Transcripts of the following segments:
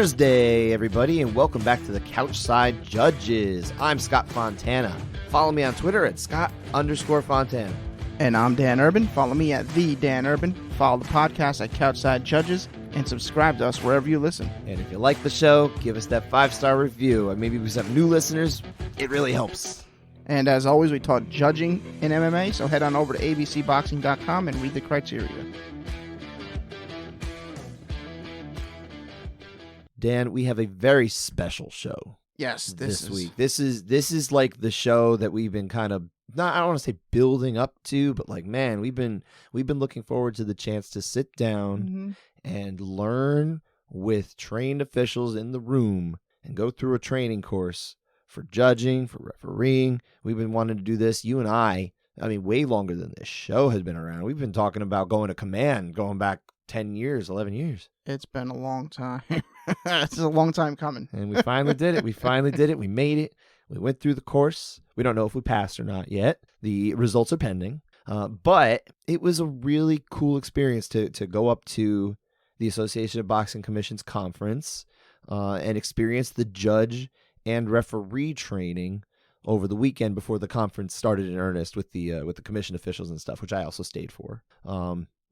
Thursday, everybody, and welcome back to the Couchside Judges. I'm Scott Fontana. Follow me on Twitter at Scott_Fontana. And I'm Dan Urban. Follow me at the Dan Urban. Follow the podcast at Couchside Judges, and subscribe to us wherever you listen. And if you like the show, give us that 5-star review. Maybe we have new listeners. It really helps. And as always, we taught judging in MMA, so head on over to abcboxing.com and read the criteria. Dan, we have a very special show. Yes, this week. This is like the show that we've been kind of, I don't want to say building up to, but like, man, we've been looking forward to the chance to sit down and learn with trained officials in the room and go through a training course for judging, for refereeing. We've been wanting to do this, you and I mean, way longer than this show has been around. We've been talking about going to command, going back 10 years, 11 years. It's been a long time. It's a long time coming. And we finally did it. We made it. We went through the course. We don't know if we passed or not yet. The results are pending. But it was a really cool experience to go up to the Association of Boxing Commissions conference and experience the judge and referee training over the weekend before the conference started in earnest with the commission officials and stuff, which I also stayed for.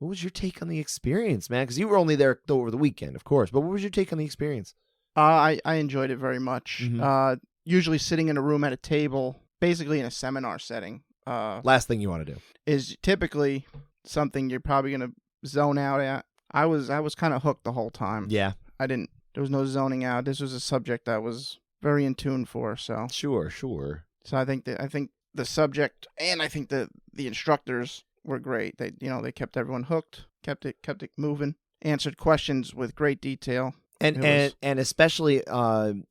What was your take on the experience, man? Because you were only there over the weekend, of course. But what was your take on the experience? I enjoyed it very much. Usually sitting in a room at a table, basically in a seminar setting. Last thing you want to do is typically something you're probably going to zone out at. I was kind of hooked the whole time. Yeah. There was no zoning out. This was a subject I was very in tune for. So Sure. So I think the subject and I think the instructors were great. They kept everyone hooked, kept it moving, answered questions with great detail. And especially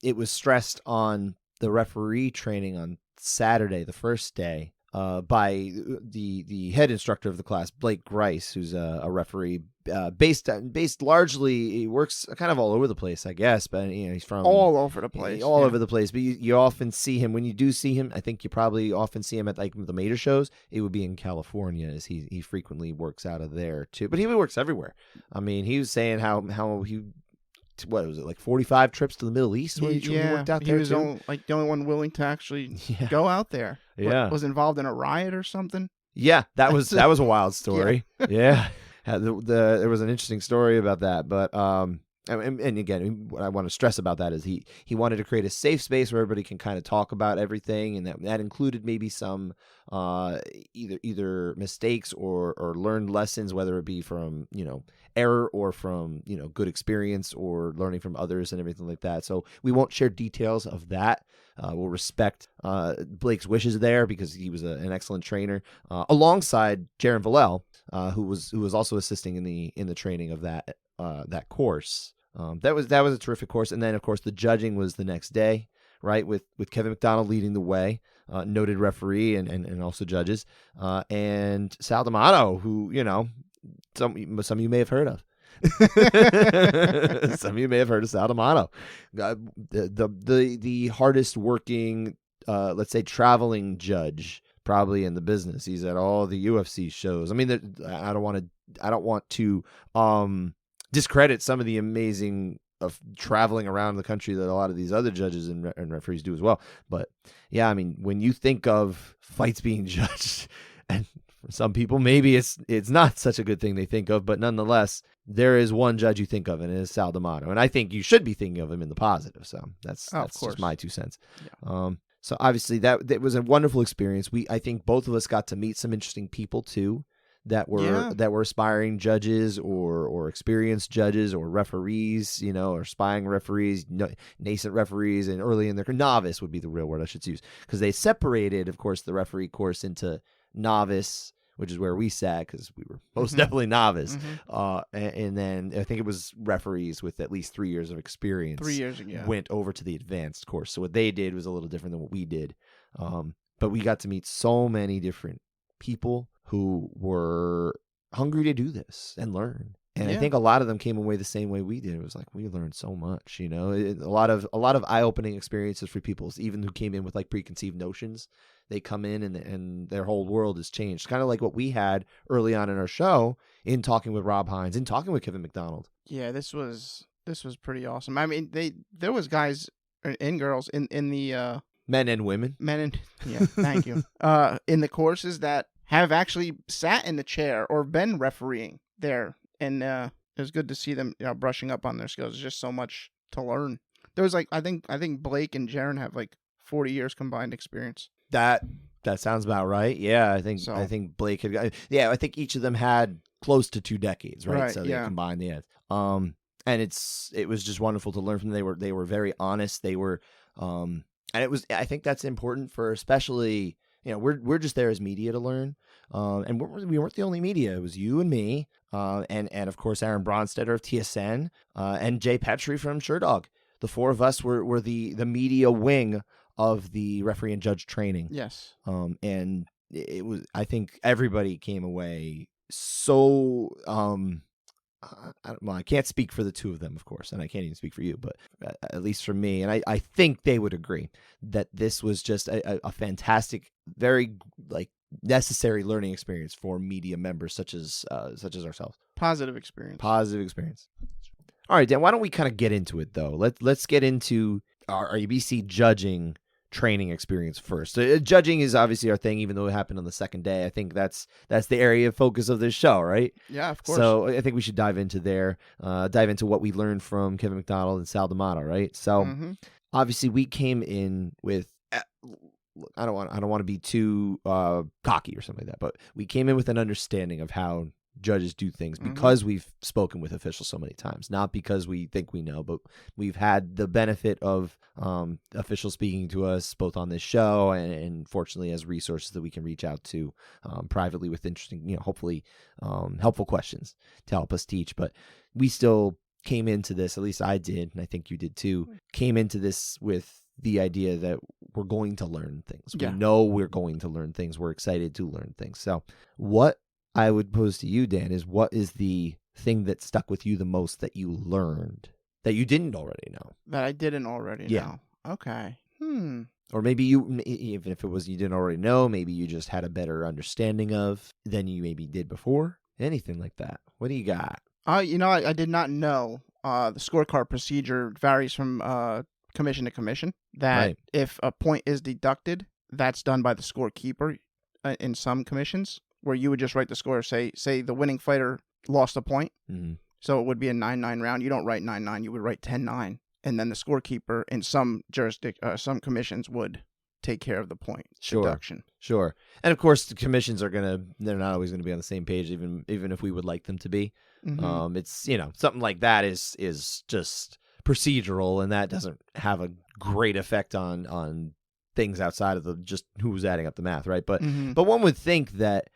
it was stressed on the referee training on Saturday, the first day, by the head instructor of the class, Blake Grice, who's a referee based largely, he works kind of all over the place, I guess, but he's from all over the place. Over the place. But you often see him, when you do see him, I think you probably often see him at like the major shows. It would be in California, as he frequently works out of there too. But he works everywhere. I mean, he was saying how he, what was it, like 45 trips to the Middle East where he worked out there. He was the only one willing to actually go out there. Yeah. Was involved in a riot or something? Yeah, that was a wild story. Yeah. There was an interesting story about that, but and again, what I want to stress about that is he wanted to create a safe space where everybody can kind of talk about everything, and that included maybe some either mistakes or learned lessons, whether it be from error or from good experience or learning from others and everything like that. So we won't share details of that. We'll respect Blake's wishes there because he was an excellent trainer, alongside Jaron Vallell, who was also assisting in the training of that course. That was a terrific course. And then of course the judging was the next day, right? With Kevin McDonald leading the way, noted referee and also judges, and Sal D'Amato, who, some of you may have heard of. Some of you may have heard of Sal D'Amato, the hardest working, let's say, traveling judge probably in the business. He's at all the UFC shows. I mean, I don't want to discredit some of the amazing of traveling around the country that a lot of these other judges and referees do as well. But yeah, I mean, when you think of fights being judged, and for some people maybe it's not such a good thing they think of, but nonetheless, there is one judge you think of, and it is Sal D'Amato. And I think you should be thinking of him in the positive. So that's just my 2 cents. Yeah. So obviously that was a wonderful experience. I think both of us got to meet some interesting people too, that were aspiring judges or experienced judges or referees, or aspiring referees, nascent referees, and early in their novice would be the real word I should use, because they separated, of course, the referee course into novice, which is where we sat because we were most definitely novice. And then I think it was referees with at least 3 years of experience. 3 years ago. Went over to the advanced course. So what they did was a little different than what we did. But we got to meet so many different people who were hungry to do this and learn. And I think a lot of them came away the same way we did. It was like, we learned so much, a lot of eye-opening experiences for people, even who came in with like preconceived notions. They come in and their whole world has changed. Kind of like what we had early on in our show in talking with Rob Hines and talking with Kevin McDonald. Yeah, this was This was pretty awesome. I mean, there was guys and girls in the Men and women. men and yeah, thank you. In the courses that have actually sat in the chair or been refereeing there, and it was good to see them, brushing up on their skills. There's just so much to learn. There was I think Blake and Jaron have 40 years combined experience. That sounds about right. Yeah, I think Blake had. I think each of them had close to 2 decades, right? Right, So they yeah. combined the and it was just wonderful to learn from them. They were very honest. They were and it was, I think that's important for, especially, we're just there as media to learn. And we weren't the only media. It was you and me, and of course Aaron Bronstetter of TSN, and Jay Petrie from Sherdog. The 4 of us were the media wing of the referee and judge training. Yes. And it was, I think everybody came away so, I can't speak for the 2 of them, of course, and I can't even speak for you, but at least for me, and I think they would agree that this was just a fantastic, very necessary learning experience for media members such as ourselves. Positive experience. All right, Dan, why don't we kind of get into it, though? Let's get into our ABC judging training experience first. Judging is obviously our thing, even though it happened on the second day. I think that's the area of focus of this show, right? Yeah, of course. So I think we should dive into what we learned from Kevin McDonald and Sal D'Amato, right? So obviously we came in with, I don't want to be too cocky or something like that, but we came in with an understanding of how judges do things because we've spoken with officials so many times, not because we think we know, but we've had the benefit of officials speaking to us both on this show and fortunately as resources that we can reach out to privately with interesting, hopefully helpful questions to help us teach. But we still came into this, at least I did, and I think you did too, came into this with the idea that we're going to learn things. Yeah. We know we're going to learn things. We're excited to learn things. So what I would pose to you, Dan, is what is the thing that stuck with you the most that you learned that you didn't already know? That I didn't already know. Okay. Or maybe even if it was you didn't already know, maybe you just had a better understanding of than you maybe did before. Anything like that. What do you got? I did not know the scorecard procedure varies from commission to commission. That if a point is deducted, that's done by the scorekeeper in some commissions, where you would just write the score, say the winning fighter lost a point. So it would be a 9-9 round. You don't write 9-9, you would write 10-9. And then the scorekeeper in some some commissions would take care of the point deduction. Sure. And of course the commissions they're not always going to be on the same page, even if we would like them to be. It's, something like that is just procedural, and that doesn't have a great effect on things outside of the just who's adding up the math, right? But one would think that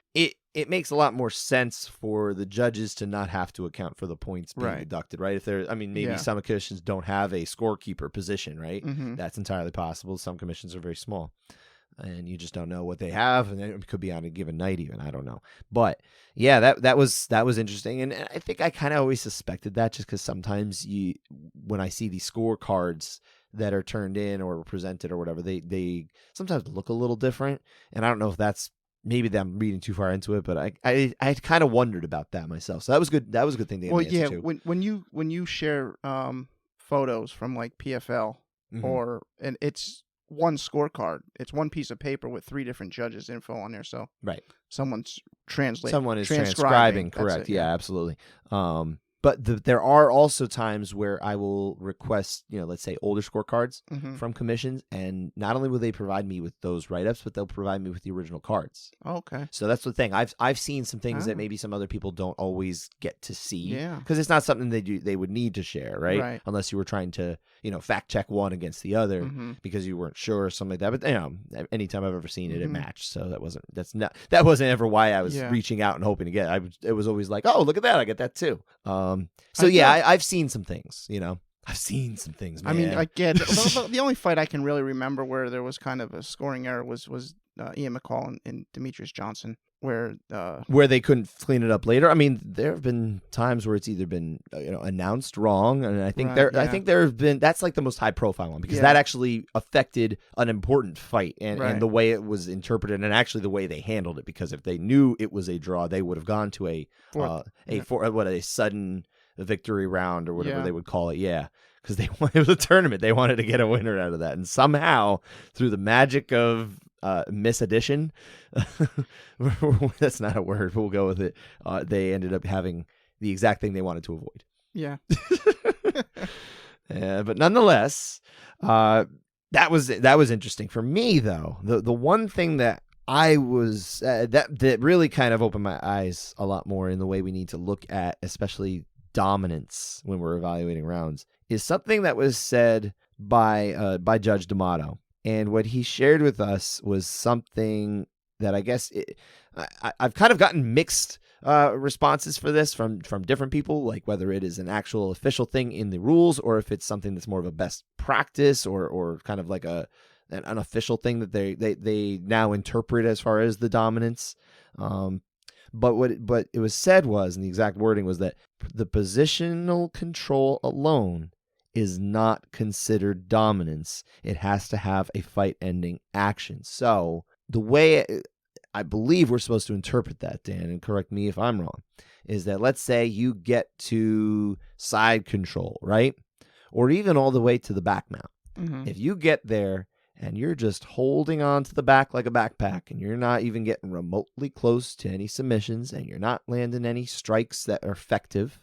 it makes a lot more sense for the judges to not have to account for the points being deducted, right? If maybe some commissions don't have a scorekeeper position, right? That's entirely possible. Some commissions are very small, and you just don't know what they have, and it could be on a given night even. I don't know. But yeah, that was interesting, and I think I kind of always suspected that, just because sometimes when I see these scorecards that are turned in or presented or whatever, they sometimes look a little different, and I don't know if that's maybe I'm reading too far into it, but I kind of wondered about that myself. So that was good. That was a good thing to get an answer to. When you share photos from PFL and it's one scorecard, it's one piece of paper with 3 different judges' info on there. So someone's translating. Someone is transcribing. Correct. Yeah, absolutely. But there are also times where I will request, let's say older scorecards from commissions, and not only will they provide me with those write-ups, but they'll provide me with the original cards. Okay. So that's the thing. I've seen some things that maybe some other people don't always get to see. Yeah. Because it's not something they would need to share, right? Unless you were trying to, fact check one against the other because you weren't sure or something like that. But anytime I've ever seen it, it matched. So that wasn't ever why I was reaching out and hoping to get it. It was always like, oh, look at that, I get that too. I've seen some things, I've seen some things, man. I mean, I get the only fight I can really remember where there was kind of a scoring error was Ian McCall and Demetrius Johnson, where they couldn't clean it up later. I mean, there have been times where it's either been announced wrong, and I think I think there have been, that's the most high profile one, because that actually affected an important fight and the way it was interpreted, and actually the way they handled it. Because if they knew it was a draw, they would have gone to a sudden. victory round or whatever they would call it. Yeah, because it was a tournament. They wanted to get a winner out of that, and somehow through the magic of misaddition, that's not a word, but we'll go with it. They ended up having the exact thing they wanted to avoid. Yeah. But nonetheless, that was interesting for me. Though the one thing that I was that really kind of opened my eyes a lot more in the way we need to look at, especially dominance when we're evaluating rounds, is something that was said by Judge D'Amato. And what he shared with us was something that I guess I've kind of gotten mixed responses for this from different people, like whether it is an actual official thing in the rules or if it's something that's more of a best practice or kind of like an unofficial thing that they now interpret as far as the dominance. But what it was said was, and the exact wording was, that the positional control alone is not considered dominance. It has to have a fight-ending action. So the way I believe we're supposed to interpret that, Dan, and correct me if I'm wrong, is that let's say you get to side control, right? Or even all the way to the back mount. Mm-hmm. If you get there and you're just holding on to the back like a backpack and you're not even getting remotely close to any submissions and you're not landing any strikes that are effective,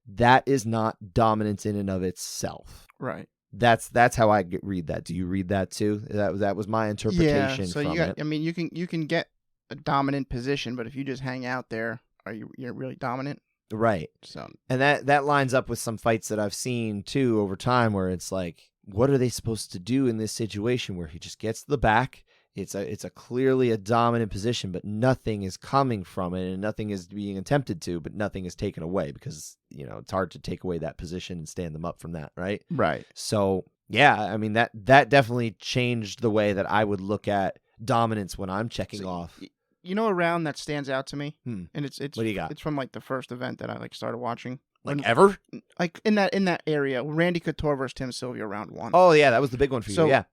that is not dominance in and of itself. Right. That's how I read that. Do you read that too? That was my interpretation. Yeah. So it. I mean, you can get a dominant position, but if you just hang out there, you're really dominant. Right. So, and that lines up with some fights that I've seen too over time, where it's like, what are they supposed to do in this situation where he just gets to the back? It's a clearly a dominant position, but nothing is coming from it, and nothing is being attempted to, but nothing is taken away because it's hard to take away that position and stand them up from that, right? Right. So yeah, I mean that definitely changed the way that I would look at dominance when I'm checking off. You know, a round that stands out to me, and it's what do you got? It's from like the first event that I started watching. Ever? Like in that area, Randy Couture versus Tim Sylvia round 1. Oh yeah, that was the big one for you. Yeah.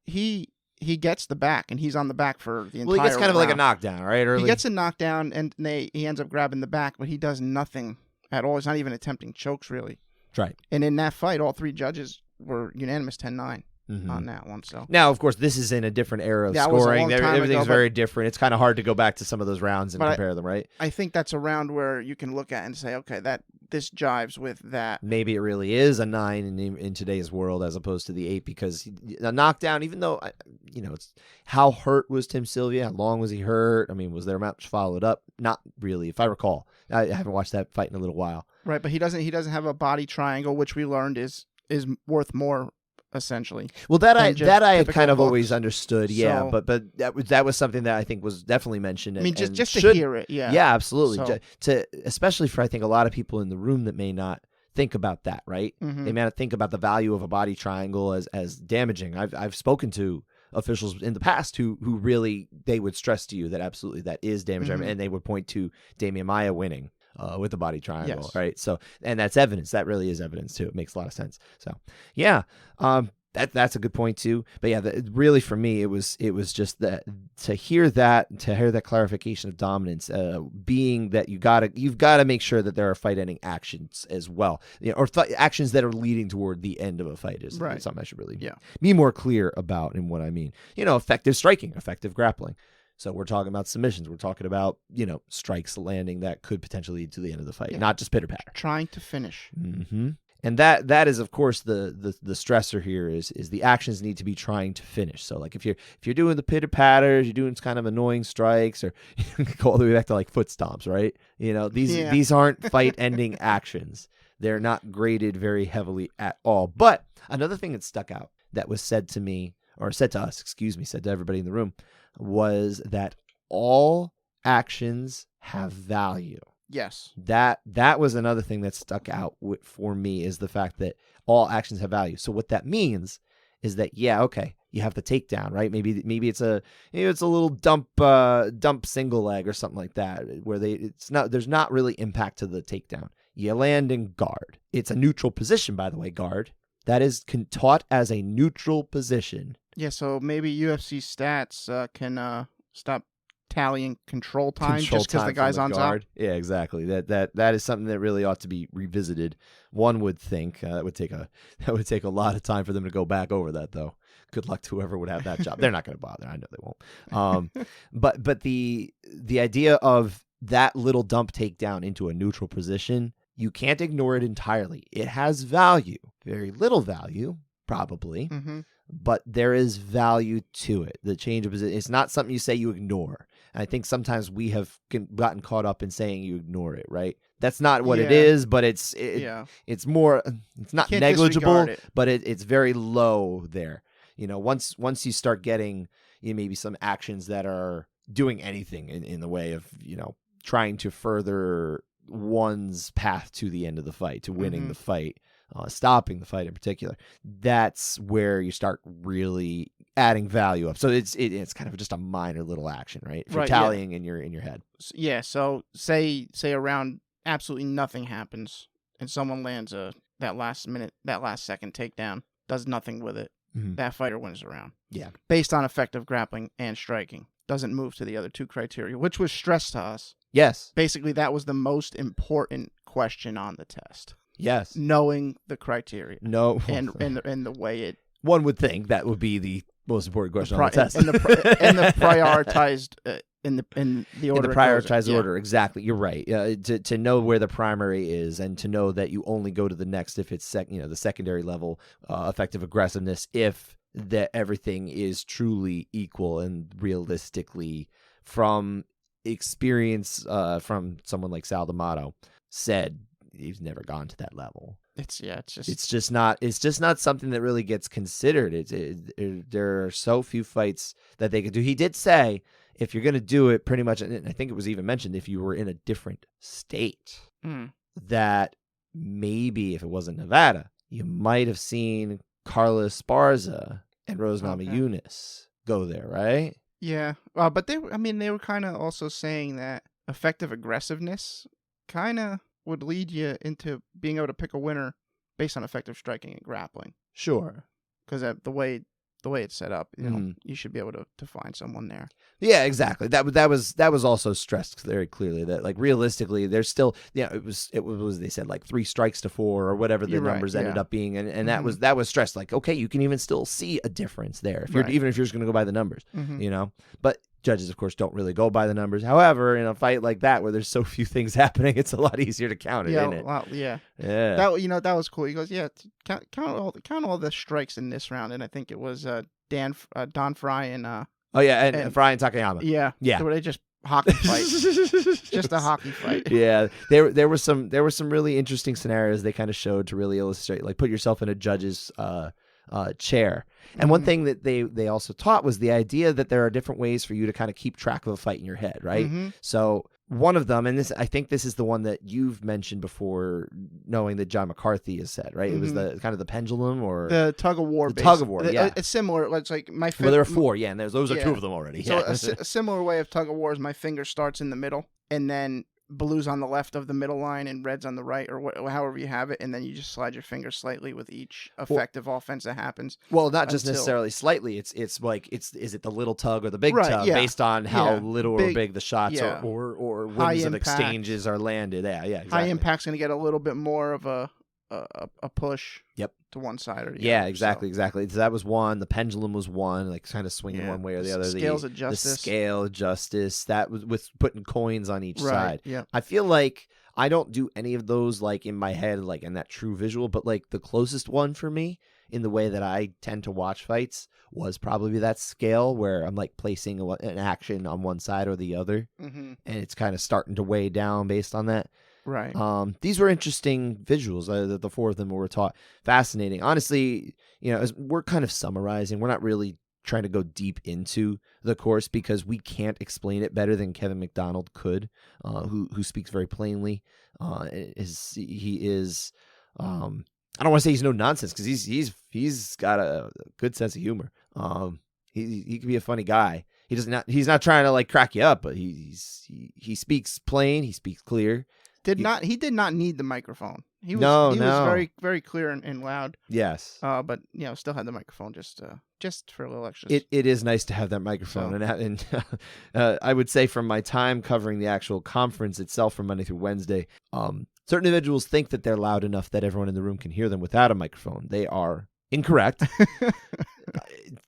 He gets the back, and he's on the back for the entire Well, he gets kind of round. like a knockdown, right? Early. He gets a knockdown, and he ends up grabbing the back, but he does nothing at all. He's not even attempting chokes, really. Right. And in that fight, all 3 judges were unanimous 10-9 on that one. So now, of course, this is in a different era of scoring. Everything's very different. It's kind of hard to go back to some of those rounds and compare them, right? I think that's a round where you can look at and say, okay, this jives with that. Maybe it really is a 9 in today's world as opposed to the 8, because a knockdown, even though, it's how hurt was Tim Sylvia? How long was he hurt? I mean, was there much followed up? Not really, if I recall. I haven't watched that fight in a little while. Right, but he doesn't have a body triangle, which we learned is worth more, essentially. Well, that I had kind of always understood, yeah. So, but that was something that I think was definitely mentioned. I mean, just to hear it, yeah. Yeah, absolutely. So, to especially for, I think, a lot of people in the room that may not think about that, right? They may not think about the value of a body triangle as damaging. I've spoken to officials in the past who really, they would stress to you that absolutely that is damaging, and they would point to Damian Maia winning with the body triangle, yes. right? So, and that's evidence. That really is evidence too. It makes a lot of sense. So, yeah, that's a good point too. But yeah, really for me, it was just that to hear that clarification of dominance, being that you've got to make sure that there are fight-ending actions as well, or actions that are leading toward the end of a fight is something I should really be more clear about in what I mean. Effective striking, effective grappling. So we're talking about submissions. We're talking about, strikes landing that could potentially lead to the end of the fight, not just pitter-patter. Trying to finish. Mm-hmm. And that is, of course, the stressor here is the actions need to be trying to finish. So like if you're doing the pitter-patters, you're doing kind of annoying strikes, or you can go all the way back to like foot stomps, right? These aren't fight-ending actions. They're not graded very heavily at all. But another thing that stuck out that was said to me, or said to us, said to everybody in the room, was that all actions have value. Yes. That was another thing that stuck out for me, is the fact that all actions have value. So what that means is that, okay, you have the takedown, right? Maybe it's a little dump single leg or something like that, where there's not really impact to the takedown. You land in guard. It's a neutral position, by the way, guard. That is taught as a neutral position. Yeah, so maybe UFC stats can stop tallying control time just because the guy's on top. Yeah, exactly. That is something that really ought to be revisited. One would think that would take a lot of time for them to go back over that, though. Good luck to whoever would have that job. They're not going to bother. I know they won't. But the idea of that little dump takedown into a neutral position, you can't ignore it entirely. It has value, very little value, probably. Mm-hmm. But there is value to it. The change of position, it's not something you say you ignore. And I think sometimes we have gotten caught up in saying you ignore it, right? That's not what it is, but it's more, it's not negligible, but it's very low there. You know, once you start getting maybe some actions that are doing anything in the way of, trying to further one's path to the end of the fight, to winning the fight, stopping the fight in particular, that's where you start really adding value up. So it's kind of just a minor little action, right? For tallying in your head. Yeah. So say around absolutely nothing happens and someone lands that last second takedown, does nothing with it. Mm-hmm. That fighter wins the round. Yeah. Based on effective grappling and striking. Doesn't move to the other two criteria, which was stressed to us. Yes. Basically, that was the most important question on the test. Yes. Knowing the criteria. No. And the way it... One would think that would be the most important question on the test. And the prioritized... In the order. In the prioritized order, exactly. You're right. To know where the primary is, and to know that you only go to the next if it's the secondary level effective aggressiveness, if that everything is truly equal and realistically, from experience from someone like Sal D'Amato said, he's never gone to that level. It's just not something that really gets considered. There are so few fights that they could do. He did say, if you're going to do it, pretty much, and I think it was even mentioned, if you were in a different state, that maybe if it wasn't Nevada, you might have seen Carlos Esparza and Rose Namajunas go there, right? Yeah, but they were kind of also saying that effective aggressiveness kind of would lead you into being able to pick a winner based on effective striking and grappling. Sure, because the way it's set up, you should be able to find someone there. Yeah, exactly. That was also stressed very clearly that, like, realistically, there's still it was they said like 3 strikes to 4 or whatever the numbers ended up being, and that was stressed. Like, okay, you can even still see a difference there if even if you're just going to go by the numbers, But judges, of course, don't really go by the numbers. However, in a fight like that where there's so few things happening, it's a lot easier to count it, isn't it? Yeah. That was cool. He goes, count all the strikes in this round, and I think it was Don Fry and and Fry and Takayama. Yeah. They just hockey fight, just a hockey fight. Yeah, there were some really interesting scenarios they kind of showed to really illustrate, like, put yourself in a judge's chair. And one thing that they also taught was the idea that there are different ways for you to kind of keep track of a fight in your head, right? So one of them, and I think this is the one that you've mentioned before, knowing that John McCarthy has said, right? It was the kind of the pendulum, or the tug of war. Tug of war, yeah. It's similar. It's like my finger. Well, there are 4, and those are 2 of them already. So a similar way of tug of war is my finger starts in the middle, and then blue's on the left of the middle line and red's on the right, or however you have it, and then you just slide your finger slightly with each effective offense that happens. Well, not just necessarily slightly. It's like is it the little tug or the big tug, based on how little or big the shots or winds of exchanges are landed. Yeah, exactly. High impact's going to get a little bit more of a push. To one side or the other. Exactly. So that was one. The pendulum was one, like kind of swinging one way or the other. Scales of justice. The scale of justice. That was with putting coins on each side. Yeah. I feel like I don't do any of those like in my head, like in that true visual, but like the closest one for me in the way that I tend to watch fights was probably that scale where I'm like placing an action on one side or the other, and it's kind of starting to weigh down based on that. Right. These were interesting visuals. The 4 of them were taught. Fascinating. Honestly, as we're kind of summarizing, we're not really trying to go deep into the course because we can't explain it better than Kevin McDonald could, who speaks very plainly. He is. I don't want to say he's no nonsense because he's got a good sense of humor. He can be a funny guy. He's not trying to like crack you up, but he speaks plain. He speaks clear. He did not need the microphone. He was No, he was no. very, very clear and loud. Yes. But still had the microphone just for a little extra. It is nice to have that microphone, and I would say from my time covering the actual conference itself from Monday through Wednesday, certain individuals think that they're loud enough that everyone in the room can hear them without a microphone. They are incorrect.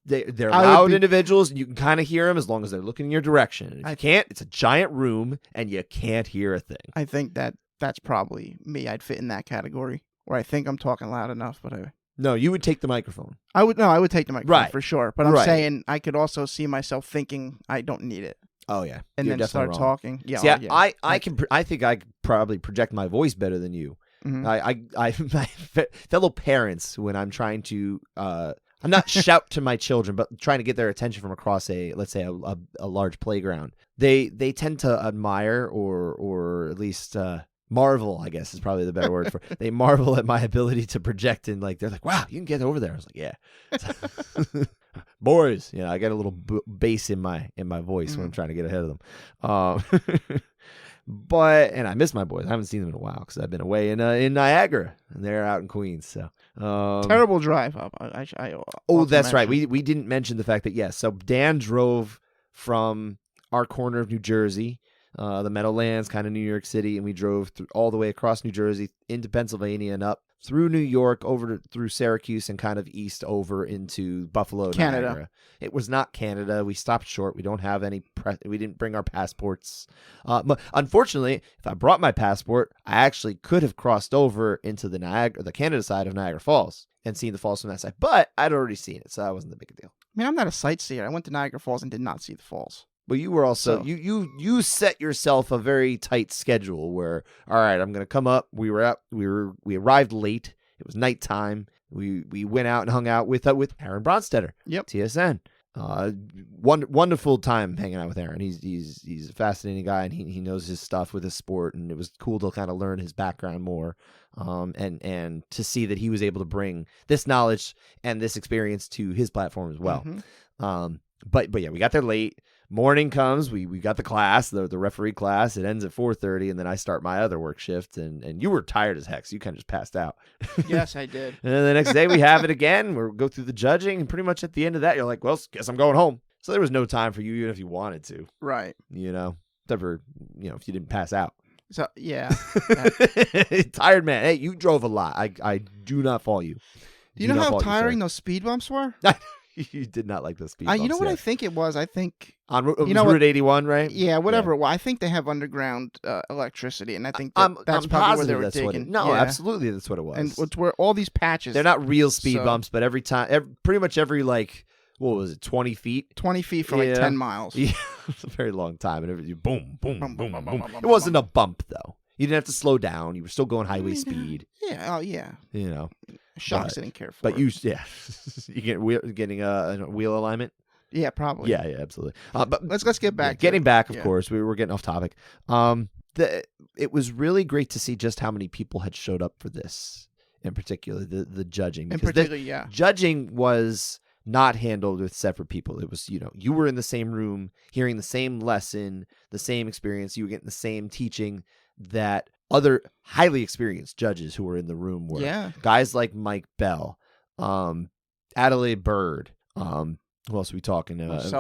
They're loud individuals. You can kind of hear them as long as they're looking in your direction. If you can't, it's a giant room, and you can't hear a thing. I think that's probably me. I'd fit in that category where I think I'm talking loud enough, but No, you would take the microphone. I would take the microphone for sure. But I'm Right. saying I could also see myself thinking I don't need it. Oh yeah, And You're then start definitely wrong. talking. Yeah. See, yeah. I think I could probably project my voice better than you. Mhm. My fellow parents, when I'm trying to, I'm not shout to my children, but trying to get their attention from across let's say a large playground. They tend to admire or at least marvel, I guess is probably the better word for. They marvel at my ability to project, and they're like, "Wow, you can get over there." I was like, "Yeah." Boys, I got a little bass in my voice when I'm trying to get ahead of them. And I miss my boys. I haven't seen them in a while because I've been away in Niagara, and they're out in Queens. So terrible drive up. That's right. We didn't mention the fact that so Dan drove from our corner of New Jersey, the Meadowlands, kind of New York City, and we drove all the way across New Jersey into Pennsylvania and up through New York, through Syracuse, and kind of east over into Buffalo, Canada. Niagara. It was not Canada. We stopped short. We don't have any. We didn't bring our passports. Unfortunately, if I brought my passport, I actually could have crossed over into the Canada side of Niagara Falls and seen the falls from that side. But I'd already seen it, so that wasn't the big deal. I mean, I'm not a sightseer. I went to Niagara Falls and did not see the falls. But you were also you set yourself a very tight schedule where, all right, I'm gonna come up. We arrived late. It was nighttime. We went out and hung out with Aaron Bronstetter. Yep. TSN. Wonderful time hanging out with Aaron. He's a fascinating guy, and he knows his stuff with his sport, and it was cool to kind of learn his background more, and to see that he was able to bring this knowledge and this experience to his platform as well. Mm-hmm. But yeah, we got there late. Morning comes, we got the class, the referee class. It ends at 4:30, and then I start my other work shift, and you were tired as heck, so you kind of just passed out. Yes, I did. And then the next day we have it again. We'll go through the judging, and pretty much at the end of that, you're like, well, guess I'm going home. So there was no time for you, even if you wanted to. Right. Except for, if you didn't pass out. So, yeah. Tired man. Hey, you drove a lot. I do not fault you. Do you know how tiring those speed bumps were? You did not like the speed bumps. You know what I think it was? I think on Route 81, right? Yeah, whatever. Yeah. Well, I think they have underground electricity, and I think that's probably where they were digging. Absolutely, that's what it was. And it's where all these patches. They're not real speed bumps, but pretty much every what was it, 20 feet? 20 feet for 10 miles. Yeah, it's a very long time, and everything boom, boom, boom, boom, boom. It wasn't a bump though. You didn't have to slow down. You were still going highway speed. Yeah. Oh yeah. Shocks didn't care for. But you getting a wheel alignment. Yeah, probably. Yeah, absolutely. But let's get back. Getting back, of course, we were getting off topic. It was really great to see just how many people had showed up for this, in particular the judging. Judging was not handled with separate people. It was, you were in the same room, hearing the same lesson, the same experience. You were getting the same teaching that other highly experienced judges who were in the room were. Yeah. Guys like Mike Bell, Adelaide Bird, who else are we talking about?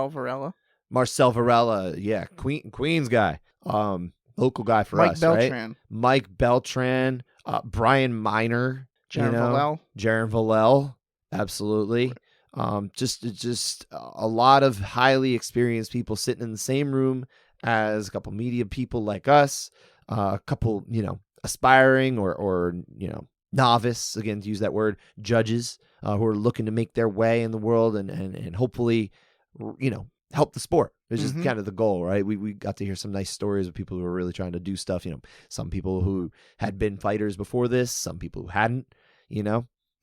Marcel Varela, yeah, Queens guy, local guy for us, right? Mike Beltran, Brian Miner, Jaron Vallell, absolutely. Just a lot of highly experienced people sitting in the same room as a couple media people like us, a couple, aspiring or novice, again, to use that word, judges who are looking to make their way in the world and hopefully, help the sport. It's just kind of the goal, right? We got to hear some nice stories of people who are really trying to do stuff. Some people who had been fighters before this, some people who hadn't,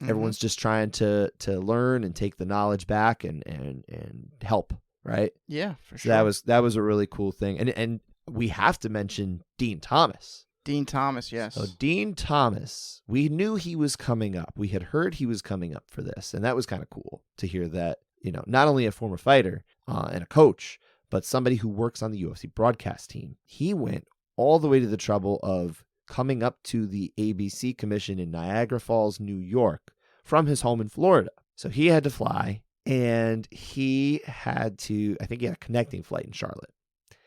Everyone's just trying to learn and take the knowledge back and help, right? Yeah, for sure. So that was a really cool thing. And we have to mention Dean Thomas. Dean Thomas, yes. So Dean Thomas, we knew he was coming up. We had heard he was coming up for this, and that was kind of cool to hear that, not only a former fighter and a coach, but somebody who works on the UFC broadcast team. He went all the way to the trouble of coming up to the ABC commission in Niagara Falls, New York, from his home in Florida. So he had to fly, and he had to, I think he had a connecting flight in Charlotte.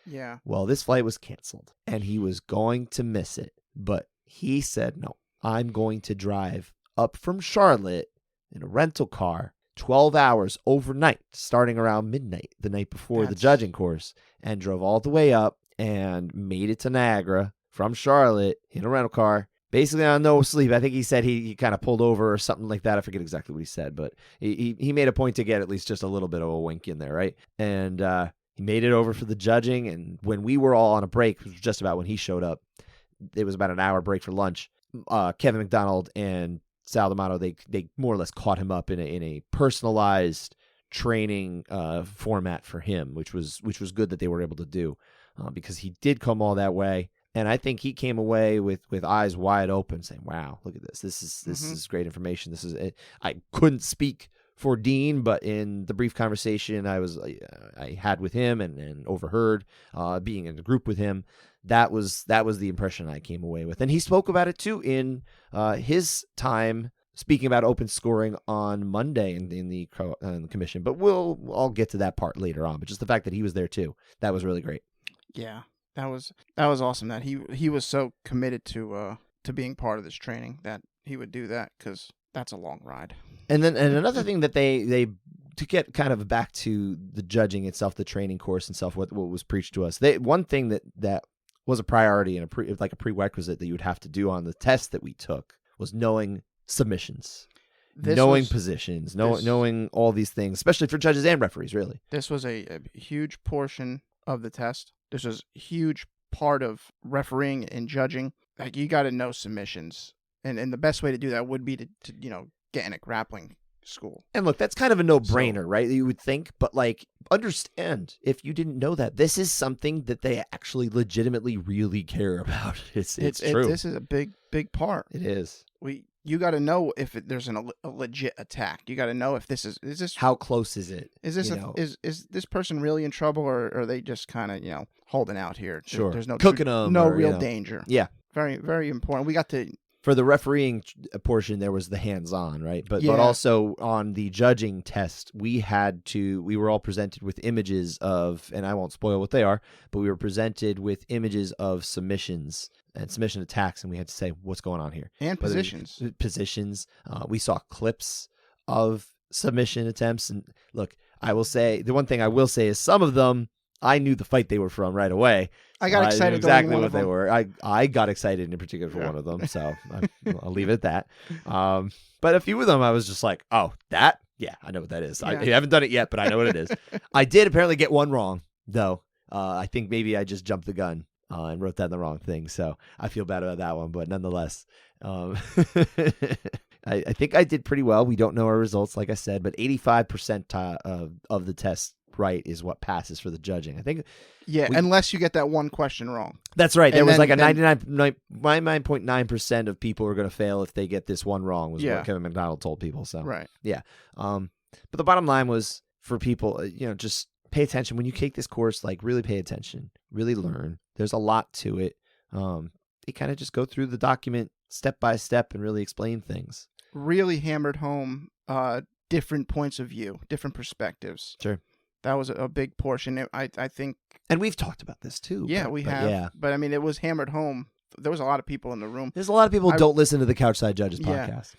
Yeah. Well, this flight was canceled, and he was going to miss it. But he said, no, I'm going to drive up from Charlotte in a rental car 12 hours overnight, starting around midnight the night before the judging course, and drove all the way up and made it to Niagara from Charlotte in a rental car, basically on no sleep. I think he said he kind of pulled over or something like that. I forget exactly what he said, but he made a point to get at least just a little bit of a wink in there, right? And he made it over for the judging, and when we were all on a break, which was just about when he showed up, it was about an hour break for lunch, Kevin McDonald and Sal D'Amato, they more or less caught him up in a personalized training format for him, which was good that they were able to do, because he did come all that way, and I think he came away with eyes wide open, saying, "Wow, look at this! This is great information. This is it." I couldn't speak for Dean, but in the brief conversation I had with him and overheard, being in the group with him, that was the impression I came away with. And he spoke about it too in his time speaking about open scoring on Monday in the commission. But I'll get to that part later on. But just the fact that he was there too, that was really great. Yeah, that was awesome. That he was so committed to being part of this training that he would do that, because that's a long ride. And another thing that they to get kind of back to the judging itself, the training course itself, what was preached to us. One thing that was a priority and like a prerequisite that you would have to do on the test that we took was knowing submissions, knowing positions, knowing all these things, especially for judges and referees, really. This was a huge portion of the test. This was a huge part of refereeing and judging. Like, you got to know submissions. And the best way to do that would be to get in a grappling school. And look, that's kind of a no-brainer, right? You would think, but like, understand, if you didn't know that, this is something that they actually legitimately really care about. It's true. This is a big part. It is. You got to know if there's a legit attack. You got to know if this is how close is it? Is this is this person really in trouble, or are they just kind of holding out here? Sure. There's no cooking them. No real danger. Yeah. Very, very important. We got to. For the refereeing portion, there was the hands-on, right? But also on the judging test, we were all presented with images of, and I won't spoil what they are, but we were presented with images of submissions and submission attacks, and we had to say, what's going on here? And positions. We saw clips of submission attempts. And look, I will say, the one thing I will say is some of them, I knew the fight they were from right away. I got excited. Exactly what they were. I got excited in particular for one of them, so I'll leave it at that. But a few of them, I was just like, "Oh, that? Yeah, I know what that is. Yeah. I haven't done it yet, but I know what it is." I did apparently get one wrong, though. I think maybe I just jumped the gun and wrote down the wrong thing, so I feel bad about that one. But nonetheless, I think I did pretty well. We don't know our results, like I said, but 85% of the test right is what passes for the judging. I think. Yeah, unless you get that one question wrong. That's right. There was like a 99.9% of people are going to fail if they get this one wrong, was what Kevin McDonald told people. So right. Yeah. But the bottom line was for people, just pay attention when you take this course. Like, really pay attention, really learn. There's a lot to it. They kind of just go through the document step by step and really explain things. Really hammered home different points of view, different perspectives. Sure. That was a big portion. I think. And we've talked about this too. Yeah, we have. Yeah. But I mean, it was hammered home. There was a lot of people in the room. There's a lot of people who don't listen to the Couchside Judges podcast.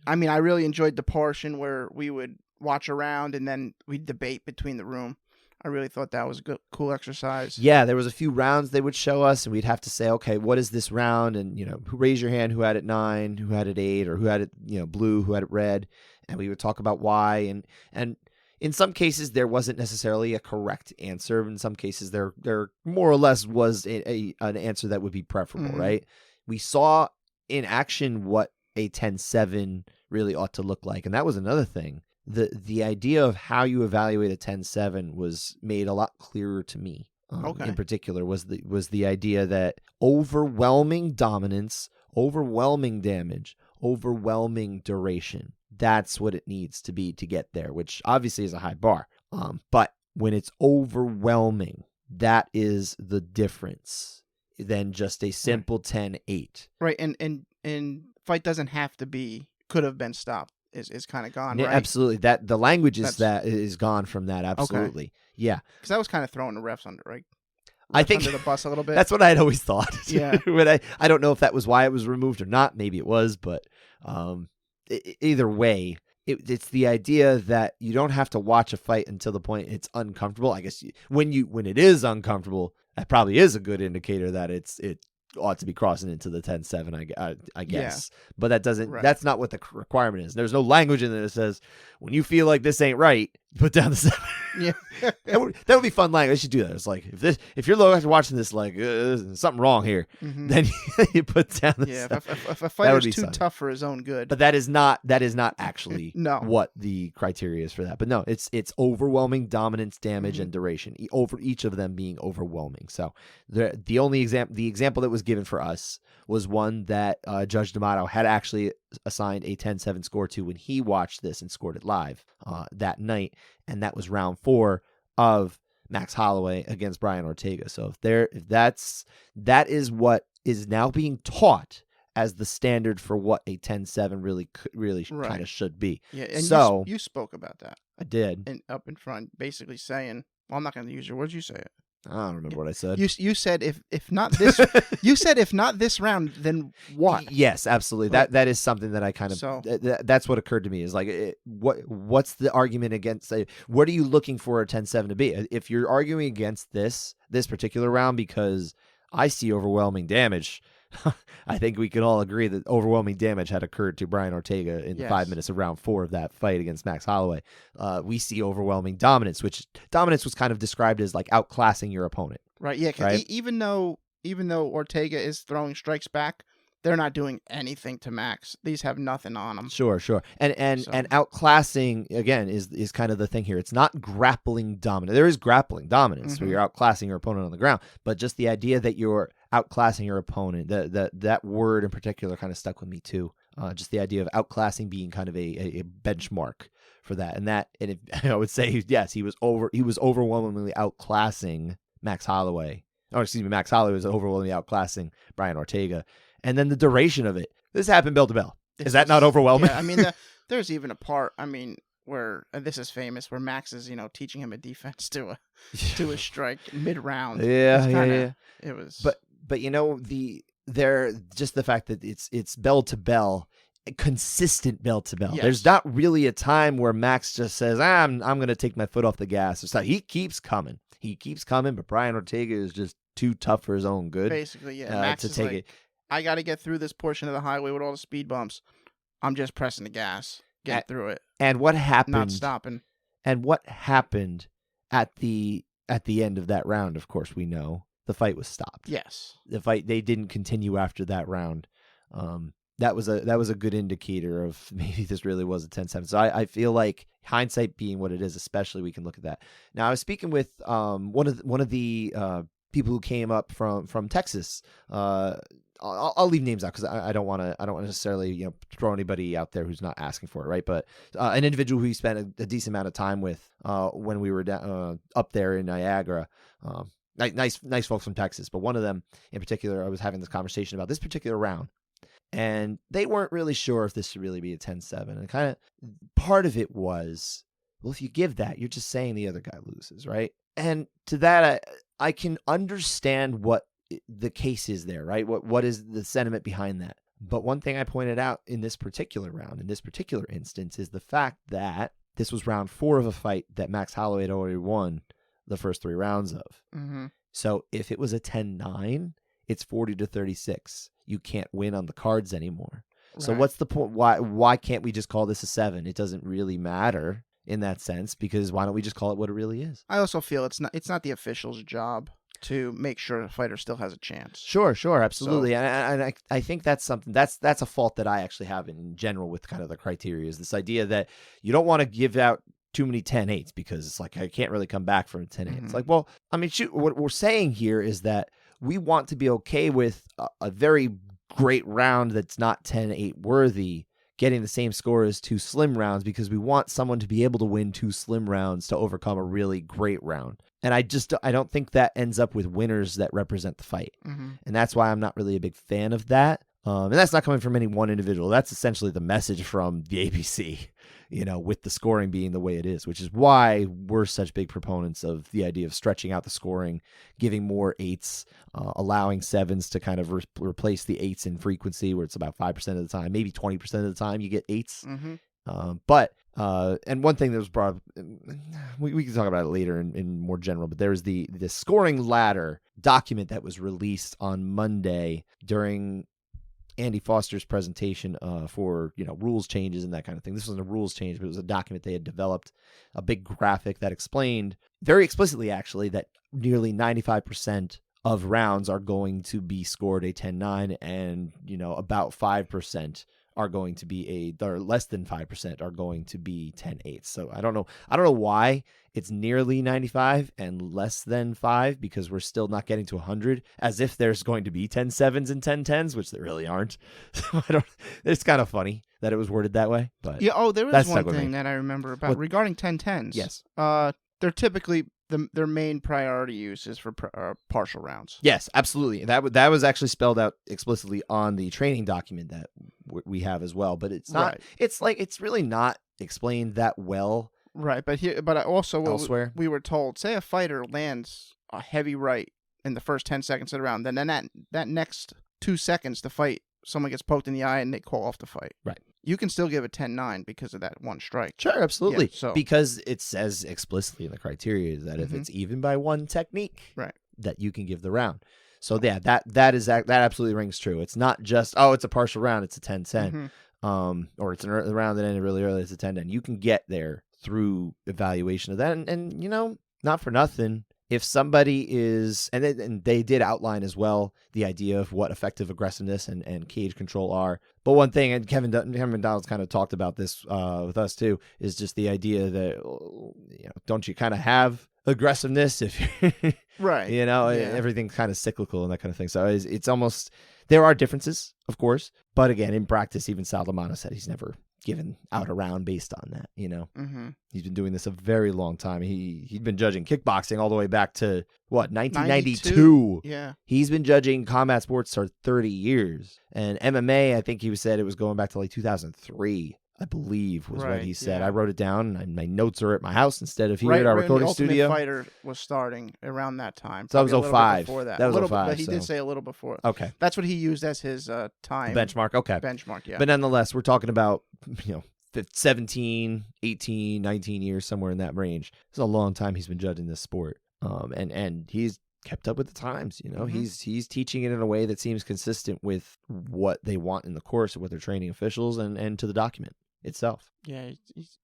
I really enjoyed the portion where we would watch around and then we'd debate between the room. I really thought that was a good, cool exercise. Yeah, there was a few rounds they would show us, and we'd have to say, okay, what is this round? And, who raise your hand, who had it 9, who had it 8, or who had it, blue, who had it red. And we would talk about why. And in some cases, there wasn't necessarily a correct answer. In some cases, there more or less was an answer that would be preferable, right? We saw in action what a 10-7 really ought to look like. And that was another thing. The idea of how you evaluate a 10-7 was made a lot clearer to me. In particular, was the idea that overwhelming dominance, overwhelming damage, overwhelming duration. That's what it needs to be to get there, which obviously is a high bar. But when it's overwhelming, that is the difference. than just a simple 10-8. Right, and fight doesn't have to be could have been stopped. Is kind of gone, Yeah, right? absolutely. That the language is gone from that. Absolutely. Okay. Yeah. Because that was kind of throwing the refs under, right? I think under the bus a little bit. That's what I'd always thought. Yeah. But I don't know if that was why it was removed or not. Maybe it was, but either way, it's the idea that you don't have to watch a fight until the point it's uncomfortable. I guess when it is uncomfortable, that probably is a good indicator that it ought to be crossing into the 10-7, I guess. Yeah. But that doesn't. Right. That's not what the requirement is. There's no language in there that says when you feel like this ain't right, put down the 7. Yeah, that would be fun language. I should do that. It's like if you're watching this like there's something wrong here, then you put down the 7. If a fighter's too tough for his own good. But that is not actually no. what the criteria is for that. But no, it's overwhelming dominance, damage, and duration. Over each of them being overwhelming. So the only example that was given for us was one that Judge D'Amato had actually assigned a 10-7 score to when he watched this and scored it live that night, and that was round 4 of Max Holloway against Brian Ortega. So if that is what is now being taught as the standard for what a 10-7 really right. kind of should be. Yeah, and so you spoke about that. I did. And up in front, basically saying, well, I'm not going to use your words. You say it. I don't remember what I said. You said if not this you said if not this round, then what? Yes, absolutely. Right. That is something that I kind of that's what occurred to me is like what's the argument against what are you looking for a 10-7 to be? If you're arguing against this particular round because I see overwhelming damage, I think we can all agree that overwhelming damage had occurred to Brian Ortega in the 5 minutes of round 4 of that fight against Max Holloway. We see overwhelming dominance, which dominance was kind of described as like outclassing your opponent. Right. Yeah. Right? Even though Ortega is throwing strikes back, they're not doing anything to Max. These have nothing on them. Sure. And outclassing again is kind of the thing here. It's not grappling dominance. There is grappling dominance where you're outclassing your opponent on the ground, but just the idea that you're outclassing your opponent, that word in particular kind of stuck with me too. Just the idea of outclassing being kind of a benchmark for that. And I would say yes, he was overwhelmingly outclassing Max Holloway. Max Holloway was overwhelmingly outclassing Brian Ortega. And then the duration of it. This happened bell to bell. Is that not overwhelming? Yeah, I mean, there's even a part, where this is famous, where Max is, teaching him a defense to a strike mid-round. Yeah. It was. But just the fact that it's bell to bell, consistent bell to bell. Yes. There's not really a time where Max just says, I'm going to take my foot off the gas. It's not, he keeps coming, but Brian Ortega is just too tough for his own good. Basically, yeah. Max is take it. I got to get through this portion of the highway with all the speed bumps. I'm just pressing the gas, get through it. And what happened? Not stopping. And what happened at the end of that round? Of course, we know the fight was stopped. Yes, the fight they didn't continue after that round. That was a good indicator of maybe this really was a 10-7. So I feel like hindsight being what it is, especially we can look at that. Now I was speaking with one of the people who came up from Texas. I'll leave names out because I don't want to necessarily throw anybody out there who's not asking for it, right? But an individual who he spent a decent amount of time with when we were up there in Niagara, nice folks from Texas. But one of them in particular, I was having this conversation about this particular round, and they weren't really sure if this should really be a 10-7. And kind of part of it was, well, if you give that, you're just saying the other guy loses, right? And to that, I can understand what the case is there, right? What is the sentiment behind that? But one thing I pointed out in this particular round, in this particular instance, is the fact that this was round 4 of a fight that Max Holloway had already won the first 3 rounds of. Mm-hmm. So if it was a 10-9, it's 40-36. You can't win on the cards anymore. Right. So what's the point? Why can't we just call this a 7? It doesn't really matter in that sense, because why don't we just call it what it really is? I also feel it's not the official's job to make sure the fighter still has a chance. Sure, absolutely. So, and I think that's something that's a fault that I actually have in general with kind of the criteria, is this idea that you don't want to give out too many 10-8s because it's like I can't really come back from a 10-8. Mm-hmm. It's like, well, I mean, shoot, what we're saying here is that we want to be okay with a very great round that's not 10-8 worthy getting the same score as 2 slim rounds because we want someone to be able to win 2 slim rounds to overcome a really great round. And I don't think that ends up with winners that represent the fight. Mm-hmm. And that's why I'm not really a big fan of that. And that's not coming from any one individual. That's essentially the message from the ABC, with the scoring being the way it is, which is why we're such big proponents of the idea of stretching out the scoring, giving more 8s, allowing 7s to kind of replace the 8s in frequency, where it's about 5% of the time, maybe 20% of the time you get 8s. Mm-hmm. And one thing that was brought up, we can talk about it later in more general, but there was the scoring ladder document that was released on Monday during Andy Foster's presentation for rules changes and that kind of thing. This wasn't a rules change, but it was a document they had developed, a big graphic that explained very explicitly, actually, that nearly 95% of rounds are going to be scored a 10-9, and about 5% are going to be or less than 5% are going to be 10-8. So I don't know why it's nearly 95 and less than 5, because we're still not getting to 100, as if there's going to be 10-7s and 10-10s, which there really aren't. So it's kind of funny that it was worded that way. But yeah, there was one thing that I remember about regarding 10-10s. Yes. They're typically their main priority use is for partial rounds. Yes, absolutely. That was actually spelled out explicitly on the training document that we have as well. But it's not. Right. It's really not explained that well. Right, but also elsewhere we were told, say a fighter lands a heavy right in the first 10 seconds of the round, then that next 2 seconds to fight, someone gets poked in the eye and they call off the fight. Right. You can still give a 10-9 because of that one strike. Sure, absolutely. Yeah, because it says explicitly in the criteria that if it's even by one technique, right, that you can give the round. So yeah, that absolutely rings true. It's not just it's a partial round, it's a 10-10, or it's a round that ended really early, it's a 10-10. You can get there through evaluation of that, and not for nothing. If somebody is, and they did outline as well the idea of what effective aggressiveness and cage control are. But one thing, and Kevin McDonald's kind of talked about this with us too, is just the idea that don't you kind of have aggressiveness if right? Everything's kind of cyclical and that kind of thing. So it's almost, there are differences, of course, but again, in practice, even Sal D'Amato said he's never given out a round based on that. He's been doing this a very long time. He'd been judging kickboxing all the way back to 1992. Yeah, he's been judging combat sports for 30 years, and MMA, I think he said it was going back to like 2003, I believe, was what he said. Yeah. I wrote it down, and my notes are at my house instead of here at our recording studio. Ultimate Fighter was starting around that time. So that was 05. That was 05. But he did say a little before. Okay, that's what he used as his time benchmark. Okay, benchmark. Yeah, but nonetheless, we're talking about 17, 18, 19 years, somewhere in that range. It's a long time he's been judging this sport, and he's kept up with the times. He's teaching it in a way that seems consistent with what they want in the course and what they're training officials and to the document itself. Yeah,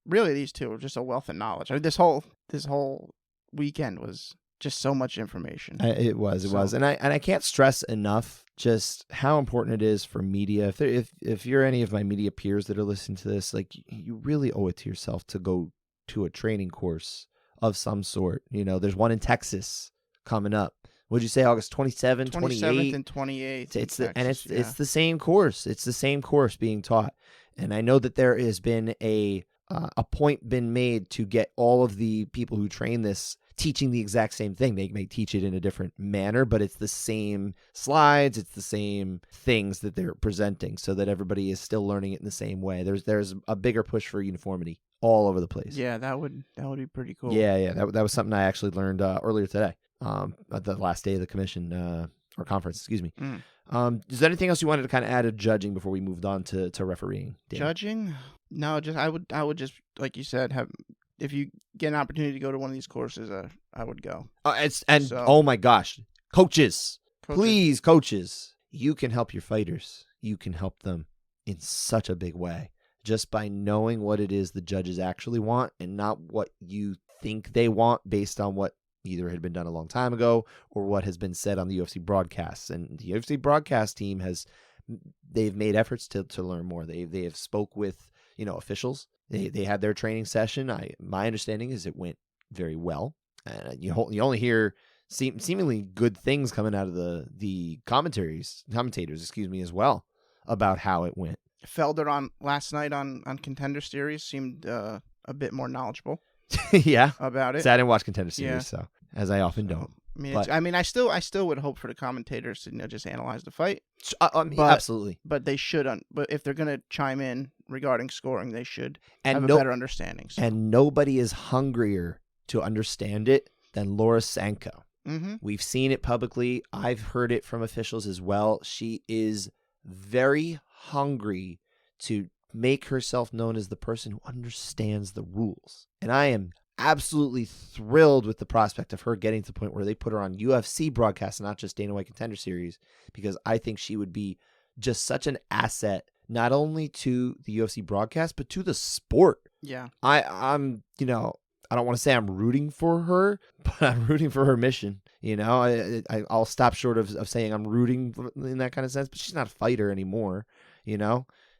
really, these two are just a wealth of knowledge. I mean, this whole weekend was just so much information. It was, and I can't stress enough just how important it is for media. If you're any of my media peers that are listening to this, like, you really owe it to yourself to go to a training course of some sort. There's one in Texas coming up. Would you say August 27th, 28th? and 28th. It's the same course. It's the same course being taught. And I know that there has been a point been made to get all of the people who train this teaching the exact same thing. They may teach it in a different manner, but it's the same slides, it's the same things that they're presenting, so that everybody is still learning it in the same way. There's a bigger push for uniformity all over the place. Yeah, that would be pretty cool. Yeah. That was something I actually learned earlier today, at the last day of the commission or conference. Excuse me. Is there anything else you wanted to kind of add to judging before we moved on to refereeing? Dan? Judging? No, just I would just, like you said, if you get an opportunity to go to one of these courses, I would go. Oh my gosh, coaches, please, coaches, you can help your fighters. You can help them in such a big way just by knowing what it is the judges actually want and not what you think they want based on what either had been done a long time ago or what has been said on the UFC broadcasts. And the UFC broadcast team they've made efforts to learn more. They have spoke with officials. They had their training session. My understanding is it went very well. And you only hear seemingly good things coming out of the commentators, as well, about how it went. Felder on last night on Contender Series seemed a bit more knowledgeable. Yeah, about it. So I didn't watch Contender Series, Yeah. so as I often don't. I mean, I still would hope for the commentators to just analyze the fight. Absolutely. But they should. But if they're gonna chime in regarding scoring, they should have a better understanding. So. And nobody is hungrier to understand it than Laura Sanko. Mm-hmm. We've seen it publicly. I've heard it from officials as well. She is very hungry to make herself known as the person who understands the rules. And I am absolutely thrilled with the prospect of her getting to the point where they put her on UFC broadcasts, not just Dana White Contender Series, because I think she would be just such an asset, not only to the UFC broadcast, but to the sport. Yeah. I'm I don't want to say I'm rooting for her, but I'm rooting for her mission. I'll stop short of saying I'm rooting in that kind of sense, but she's not a fighter anymore.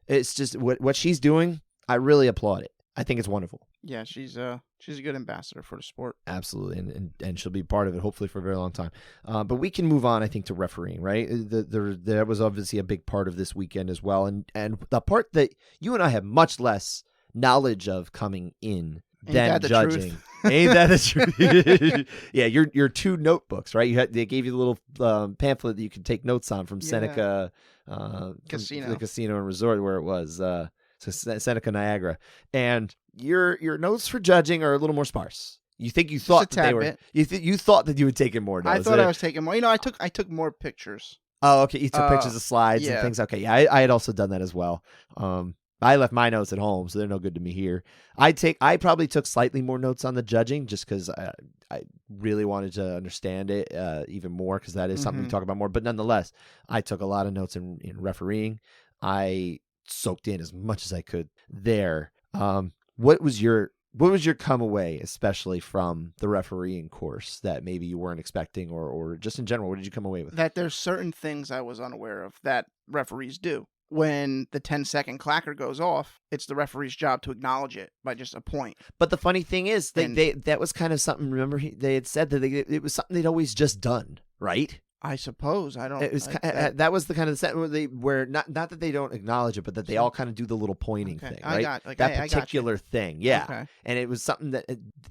It's just what she's doing. I really applaud it. I think it's wonderful. Yeah, she's a good ambassador for the sport. Absolutely, and she'll be part of it hopefully for a very long time. But we can move on, I think, to refereeing. Right, that was obviously a big part of this weekend as well, and the part that you and I have much less knowledge of coming in than judging. Ain't that the truth? Yeah, your two notebooks, right? They gave you the little pamphlet that you could take notes on from Seneca Casino, from the casino and resort where it was. So Seneca Niagara, and your notes for judging are a little more sparse. You thought that they were. You thought that you had taken more notes. I thought I was taking more. I took more pictures. Oh, okay. You took pictures of slides and things. Okay, yeah, I had also done that as well. I left my notes at home, so they're no good to me here. I probably took slightly more notes on the judging just because I really wanted to understand it even more, because that is something we talk about more. But nonetheless, I took a lot of notes in refereeing. I soaked in as much as I could there. What was your come away, especially from the refereeing course, that maybe you weren't expecting, or just in general, what did you come away with? That there's certain things I was unaware of that referees do. When the 10-second clacker goes off, it's the referee's job to acknowledge it by just a point. But the funny thing is, that was kind of something. Remember, they had said that it was something they'd always just done, right? I suppose I don't. It was that was the kind of set where not that they don't acknowledge it, but that they all kind of do the little pointing thing, right? That particular thing, yeah. Okay. And it was something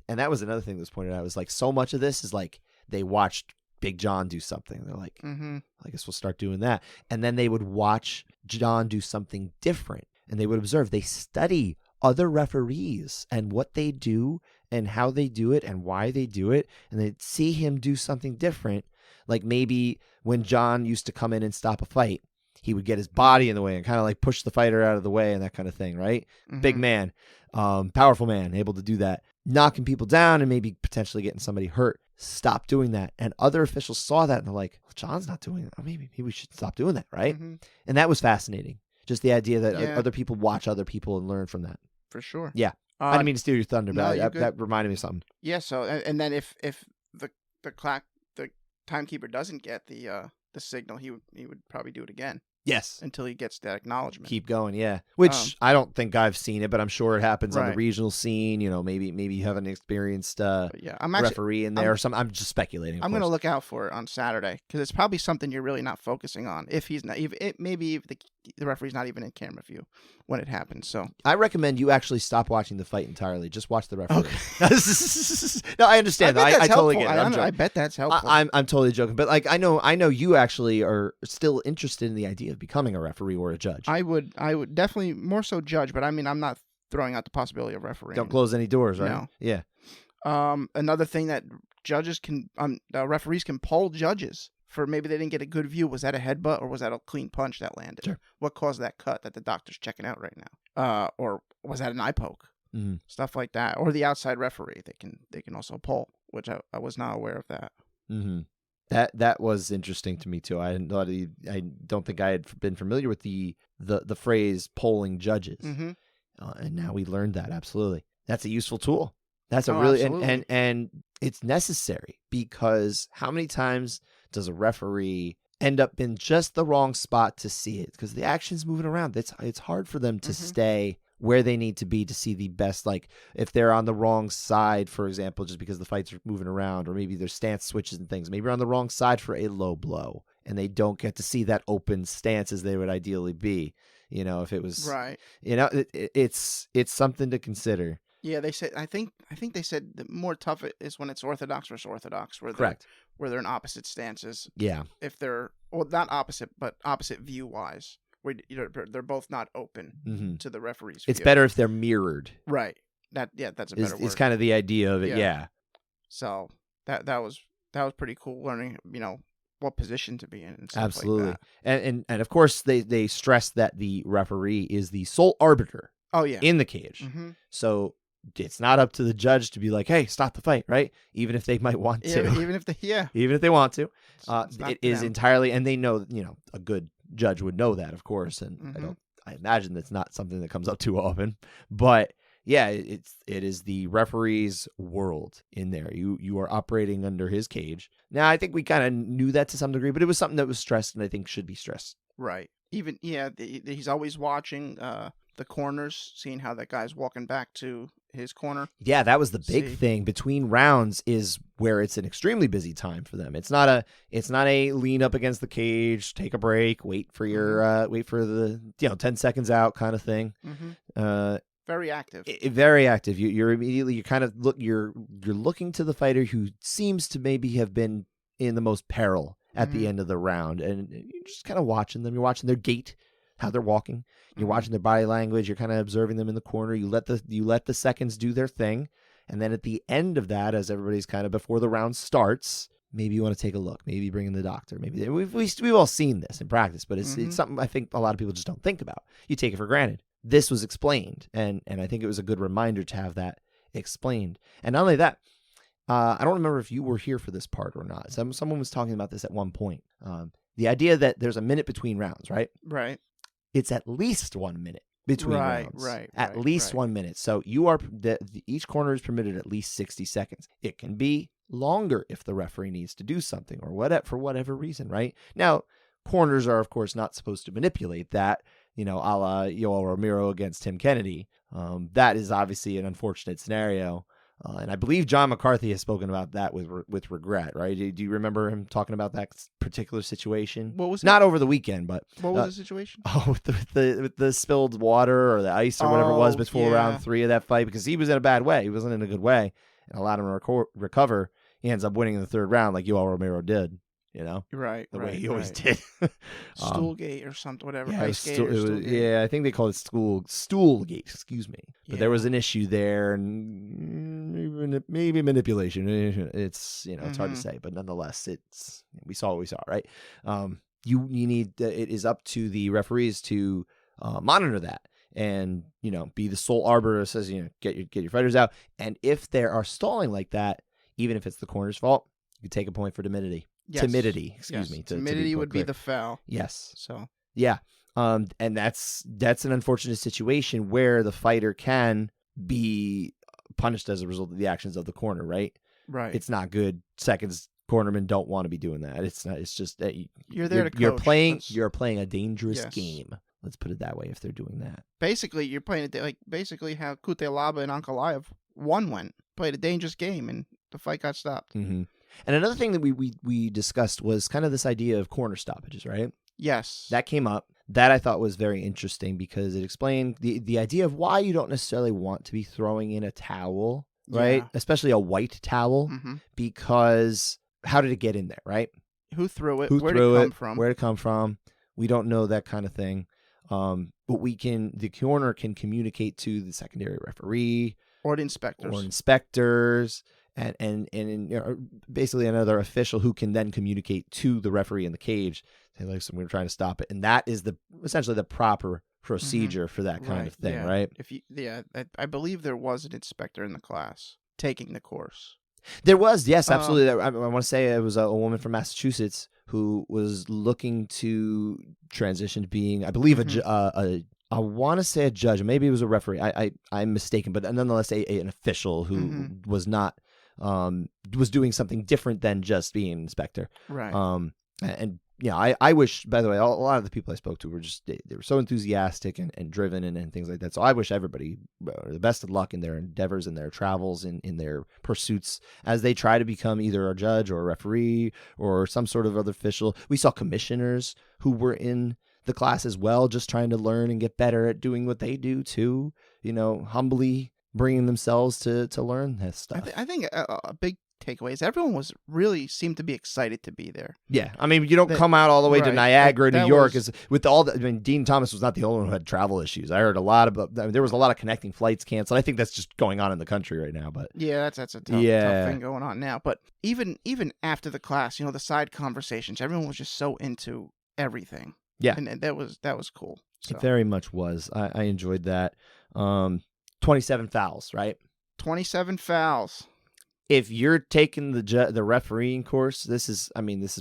and that was another thing that was pointed out. It was like so much of this is like they watched Big John do something. They're like, I guess we'll start doing that. And then they would watch John do something different, and they would observe. They study other referees and what they do and how they do it and why they do it, and they'd see him do something different. Like maybe when John used to come in and stop a fight, he would get his body in the way and kind of like push the fighter out of the way and that kind of thing, right? Big man, powerful man, able to do that, knocking people down and maybe potentially getting somebody hurt. Stop doing that. And other officials saw that and they're like, well, John's not doing that. Maybe we should stop doing that, right? And that was fascinating. Just the idea that other people watch other people and learn from that. For sure. Yeah. I didn't mean to steal your thunder, but that reminded me of something. Yeah. So, and then if the timekeeper doesn't get the signal, he would probably do it again. Yes. Until he gets that acknowledgement. Keep going, yeah. Which I don't think I've seen it, but I'm sure it happens on the regional scene. Maybe you have an experienced referee in there or something. I'm just speculating. I'm going to look out for it on Saturday, because it's probably something you're really not focusing on. If he's not, maybe if the referee's not even in camera view when it happens. So I recommend you actually stop watching the fight entirely. Just watch the referee. Okay. No, I understand. I totally get it. I bet that's helpful. I'm totally joking, but like I know you actually are still interested in the idea of becoming a referee or a judge. I would definitely more so judge, but I mean I'm not throwing out the possibility of refereeing. Don't close any doors, right? No. Yeah. Another thing that referees can poll judges for maybe they didn't get a good view. Was that a headbutt or was that a clean punch that landed? Sure. What caused that cut that the doctor's checking out right now? Or was that an eye poke? Stuff like that. Or the outside referee, they can also poll, which I was not aware of that. That was interesting to me too. I don't think I had been familiar with the phrase polling judges, and now we learned that. Absolutely, that's a useful tool. That's a really and it's necessary, because how many times does a referee end up in just the wrong spot to see it, because the action's moving around? It's hard for them to stay where they need to be to see the best. Like if they're on the wrong side, for example, just because the fight's moving around, or maybe their stance switches and things, maybe they're on the wrong side for a low blow and they don't get to see that open stance as they would ideally be. if it was, Right. it's something to consider. Yeah, they said. I think they said the more tough it is when it's orthodox versus orthodox, Correct. where they're in opposite stances. Yeah. If they're not opposite, but opposite view wise, where they're both not open to the referee's It's view. better if they're mirrored. Right. That's a better word. It's kind of the idea of it. Yeah. So that was pretty cool learning, what position to be in and stuff Absolutely. like that. And of course they stress that the referee is the sole arbiter. Oh yeah. In the cage. Mm-hmm. So it's not up to the judge to be like, hey, stop the fight, right? Even if they might want to. Even if they want to. It's it is entirely, and they know, a good judge would know that, of course. And I imagine that's not something that comes up too often. But yeah, it is the referee's world in there. You are operating under his cage. Now, I think we kind of knew that to some degree, but it was something that was stressed and I think should be stressed. Right. Even, he's always watching the corners, seeing how that guy's walking back to his corner. Yeah, that was the big thing. Between rounds is where it's an extremely busy time for them. It's not a lean up against the cage, take a break, wait for the 10 seconds out kind of thing. Very active. Very active. You're looking to the fighter who seems to maybe have been in the most peril at the end of the round, and you're just kind of watching them. You're watching their gait, how they're walking. You're watching their body language. You're kind of observing them in the corner. You let the seconds do their thing, and then at the end of that, as everybody's kind of before the round starts, maybe you want to take a look. Maybe bring in the doctor. Maybe we've all seen this in practice, but it's something I think a lot of people just don't think about. You take it for granted. This was explained, and I think it was a good reminder to have that explained. And not only that, I don't remember if you were here for this part or not. Someone was talking about this at one point. The idea that there's a minute between rounds, right? Right. It's at least 1 minute between rounds. Right. At least 1 minute. So each corner is permitted at least 60 seconds. It can be longer if the referee needs to do something or for whatever reason, right? Now, corners are, of course, not supposed to manipulate that, a la Yoel Romero against Tim Kennedy. That is obviously an unfortunate scenario. And I believe John McCarthy has spoken about that with regret, right? Do you remember him talking about that particular situation? What was it? Not over the weekend, but what was the situation? Oh, with the spilled water or the ice or whatever it was before round 3 of that fight, because he was in a bad way. He wasn't in a good way, and allowed him to recover. He ends up winning in the third round, like Yoel Romero did. Right, the way he always did. Stoolgate or something, whatever. Yeah, ice gate or stoolgate. Yeah, I think they call it stoolgate. Excuse me, but there was an issue there, and maybe manipulation. It's it's hard to say, but nonetheless, we saw what we saw, right? You need it is up to the referees to monitor that. And be the sole arbiter that says get your fighters out, and if they are stalling like that, even if it's the corner's fault, you could take a point for timidity. Yes. Timidity, excuse me. Timidity would be the foul. Yes. So yeah, and that's an unfortunate situation where the fighter can be punished as a result of the actions of the corner. Right. Right. It's not good. Seconds cornermen don't want to be doing that. It's not. It's just that you're there to coach. You're playing a dangerous game. Let's put it that way. If they're doing that, basically, you're playing it basically how Kutelaba and Ankalaev went. Played a dangerous game, and the fight got stopped. Mm-hmm. And another thing that we discussed was kind of this idea of corner stoppages, right? Yes. That came up. That I thought was very interesting because it explained the idea of why you don't necessarily want to be throwing in a towel, right? Yeah. Especially a white towel, because how did it get in there, right? Who threw it? Where did it come from? Where did it come from? We don't know that kind of thing. But the corner can communicate to the secondary referee or the inspectors. And basically another official who can then communicate to the referee in the cage. Say, listen, we're trying to stop it, and that is essentially the proper procedure for that kind of thing, right? I believe there was an inspector in the class taking the course. There was, yes, absolutely. I want to say it was a woman from Massachusetts who was looking to transition to being, I believe, I want to say a judge. Maybe it was a referee. I'm mistaken, but nonetheless, an official who was not. Was doing something different than just being an inspector. Right. I wish, by the way, a lot of the people I spoke to were just, they were so enthusiastic and driven and things like that. So I wish everybody the best of luck in their endeavors, in their travels, in their pursuits as they try to become either a judge or a referee or some sort of other official. We saw commissioners who were in the class as well, just trying to learn and get better at doing what they do too. Humbly bringing themselves to learn this stuff. I think a big takeaway is everyone seemed to be excited to be there. Yeah, I mean, you don't come out all the way to Niagara, New York, with all. I mean, Dean Thomas was not the only one who had travel issues. I heard a lot about. There was a lot of connecting flights canceled. I think that's just going on in the country right now. But yeah, that's a tough thing going on now. But even after the class, the side conversations, everyone was just so into everything. Yeah, and that was cool. So. It very much was. I enjoyed that. 27 fouls, right? 27 fouls. If you're taking the refereeing course, this is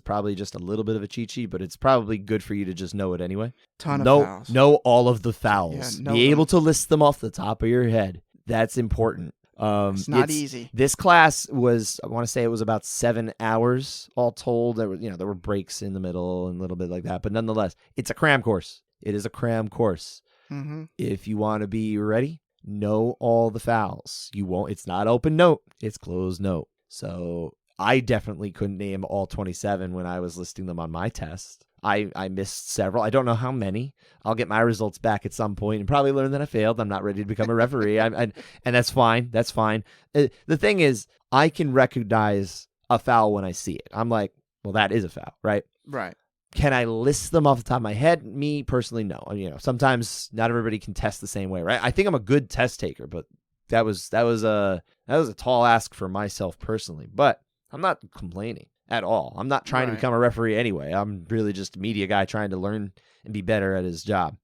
probably just a little bit of a cheat sheet, but it's probably good for you to just know it anyway. Ton of fouls. Know all of the fouls. Yeah, be able to list them off the top of your head. That's important. It's not easy. This class was, I want to say it was about 7 hours all told. There were breaks in the middle and a little bit like that, but nonetheless, it's a cram course. It is a cram course. Mm-hmm. If you want to be ready, know all the fouls. You won't. It's not open note. It's closed note. So I definitely couldn't name all 27 when I was listing them on my test. I missed several. I don't know how many. I'll get my results back at some point and probably learn that I failed. I'm not ready to become a referee. And that's fine. That's fine. The thing is, I can recognize a foul when I see it. I'm like, well, that is a foul, right? Right. Can I list them off the top of my head? Me personally, no. Sometimes not everybody can test the same way, right? I think I'm a good test taker, but that was a tall ask for myself personally. But I'm not complaining at all. I'm not trying to become a referee anyway. I'm really just a media guy trying to learn and be better at his job,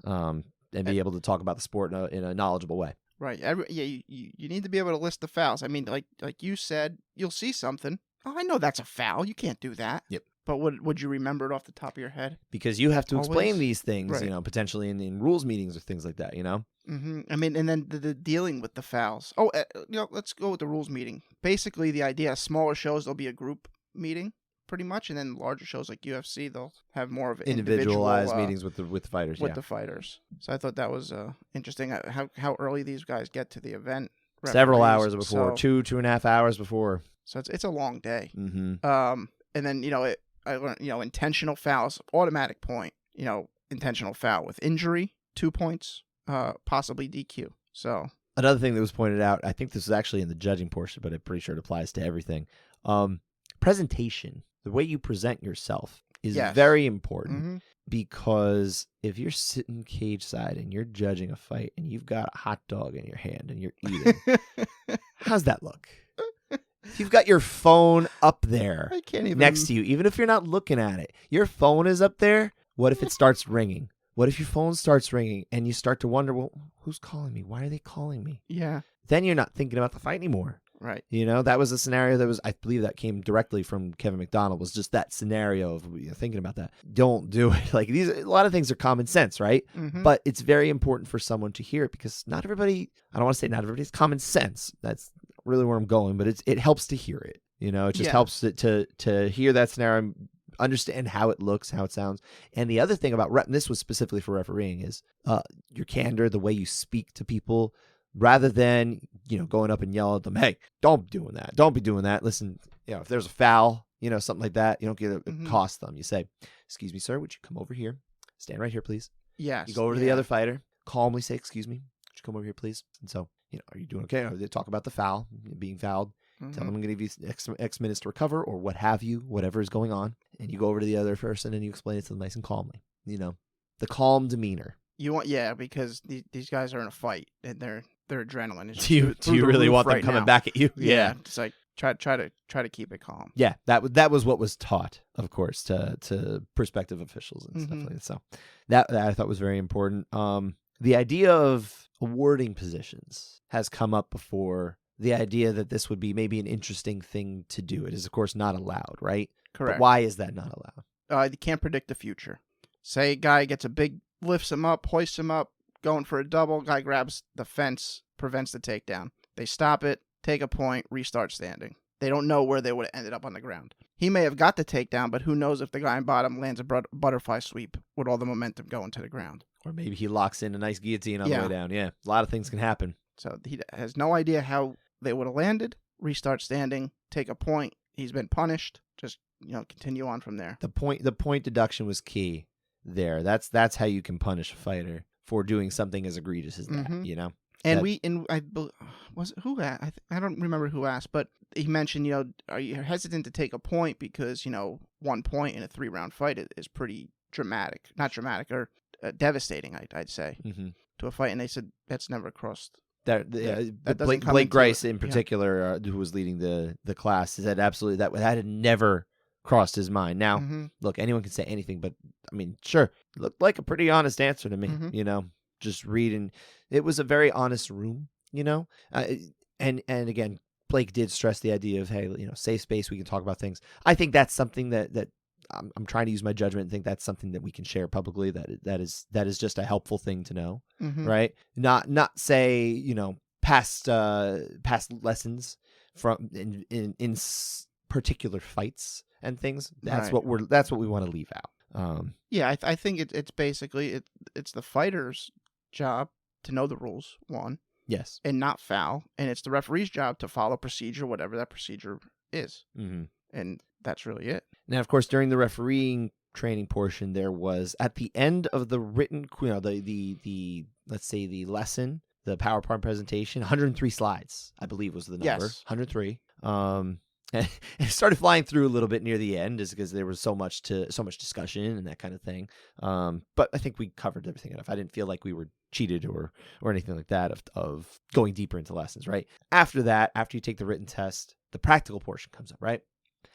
and be able to talk about the sport in a knowledgeable way. Right. You need to be able to list the fouls. I mean, like you said, you'll see something. Oh, I know that's a foul. You can't do that. Yep. But would you remember it off the top of your head? Because you have to explain these things, right. Potentially in rules meetings or things like that, Mm-hmm. I mean, and then the dealing with the fouls. Oh, let's go with the rules meeting. Basically, the idea, smaller shows, there'll be a group meeting, pretty much, and then larger shows like UFC, they'll have more of individualized meetings with the fighters. With the fighters. So I thought that was interesting. How early these guys get to the event. Several hours before, 2.5 hours before. So it's a long day. Mm-hmm. And then I learned, intentional fouls, automatic point, intentional foul with injury, 2 points, possibly DQ. So another thing that was pointed out, I think this is actually in the judging portion, but I'm pretty sure it applies to everything. Presentation, the way you present yourself is very important. Mm-hmm. Because if you're sitting cage side and you're judging a fight and you've got a hot dog in your hand and you're eating, how's that look? If you've got your phone up there next to you, even if you're not looking at it, your phone is up there. What if it starts ringing? What if your phone starts ringing and you start to wonder, well, who's calling me? Why are they calling me? Yeah. Then you're not thinking about the fight anymore. Right. That was a scenario that was, I believe that came directly from Kevin McDonald, was just that scenario of thinking about that. Don't do it. Like a lot of things are common sense, right? Mm-hmm. But it's very important for someone to hear it because not everybody, I don't want to say not everybody's common sense. That's really where I'm going, but it helps to hear it. It just helps to hear that scenario, understand how it looks, how it sounds. And the other thing about and this was specifically for refereeing is your candor, the way you speak to people, rather than going up and yelling at them, hey, don't be doing that. Don't be doing that. Listen, if there's a foul, something like that, you don't get it cost them. You say, excuse me, sir, would you come over here? Stand right here, please. Yes. You go over to the other fighter, calmly say, excuse me, would you come over here, please? And so, are you doing okay? Or they talk about the foul, being fouled. Mm-hmm. Tell them I'm going to give you X minutes to recover or what have you, whatever is going on. And you go over to the other person and you explain it to them nice and calmly. The calm demeanor. Because these guys are in a fight and their adrenaline is. Do you really want them coming back at you? Yeah. It's like try to keep it calm. Yeah, that was what was taught, of course, to prospective officials and stuff like that. So that I thought was very important. The idea of awarding positions has come up before. The idea that this would be maybe an interesting thing to do. It is, of course, not allowed, right? Correct. But why is that not allowed? You can't predict the future. Say a guy gets lifts him up, hoists him up, going for a double. Guy grabs the fence, prevents the takedown. They stop it, take a point, restart standing. They don't know where they would have ended up on the ground. He may have got the takedown, but who knows if the guy in bottom lands a butterfly sweep with all the momentum going to the ground. Or maybe he locks in a nice guillotine on the way down. Yeah, a lot of things can happen. So he has no idea how they would have landed, restart standing, take a point. He's been punished. Just continue on from there. The point deduction was key. Yeah. there. That's how you can punish a fighter for doing something as egregious as that, you know? And That- was it who asked? I don't remember who asked, but he mentioned, are you hesitant to take a point because 1 point in a 3-round fight is pretty dramatic, not dramatic or devastating, I'd say, to a fight. And they said that's never crossed. That doesn't come Blake into Grice it. in particular, who was leading the class, said absolutely that had never crossed his mind. Now, look, anyone can say anything, but I mean, sure, looked like a pretty honest answer to me. Just reading, it was a very honest room. And again, Blake did stress the idea of, hey, safe space. We can talk about things. I think that's something that I'm trying to use my judgment and think that's something that we can share publicly. That is just a helpful thing to know, right? Not say past lessons from in particular fights and things. That's Right. what we want to leave out. Yeah, I think it's basically it's the fighter's job to know the rules, one, Yes. and not foul, and it's the referee's job to follow procedure, whatever that procedure is, and that's really it. Now, of course, during the refereeing training portion, there was at the end of the written, the let's say the lesson, the PowerPoint presentation, 103 slides, I believe was the number. Yes. 103. And it started flying through a little bit near the end, just because there was so much discussion and that kind of thing. But I think we covered everything enough. I didn't feel like we were cheated or anything like that of going deeper into lessons. Right after that, after you take the written test, the practical portion comes up.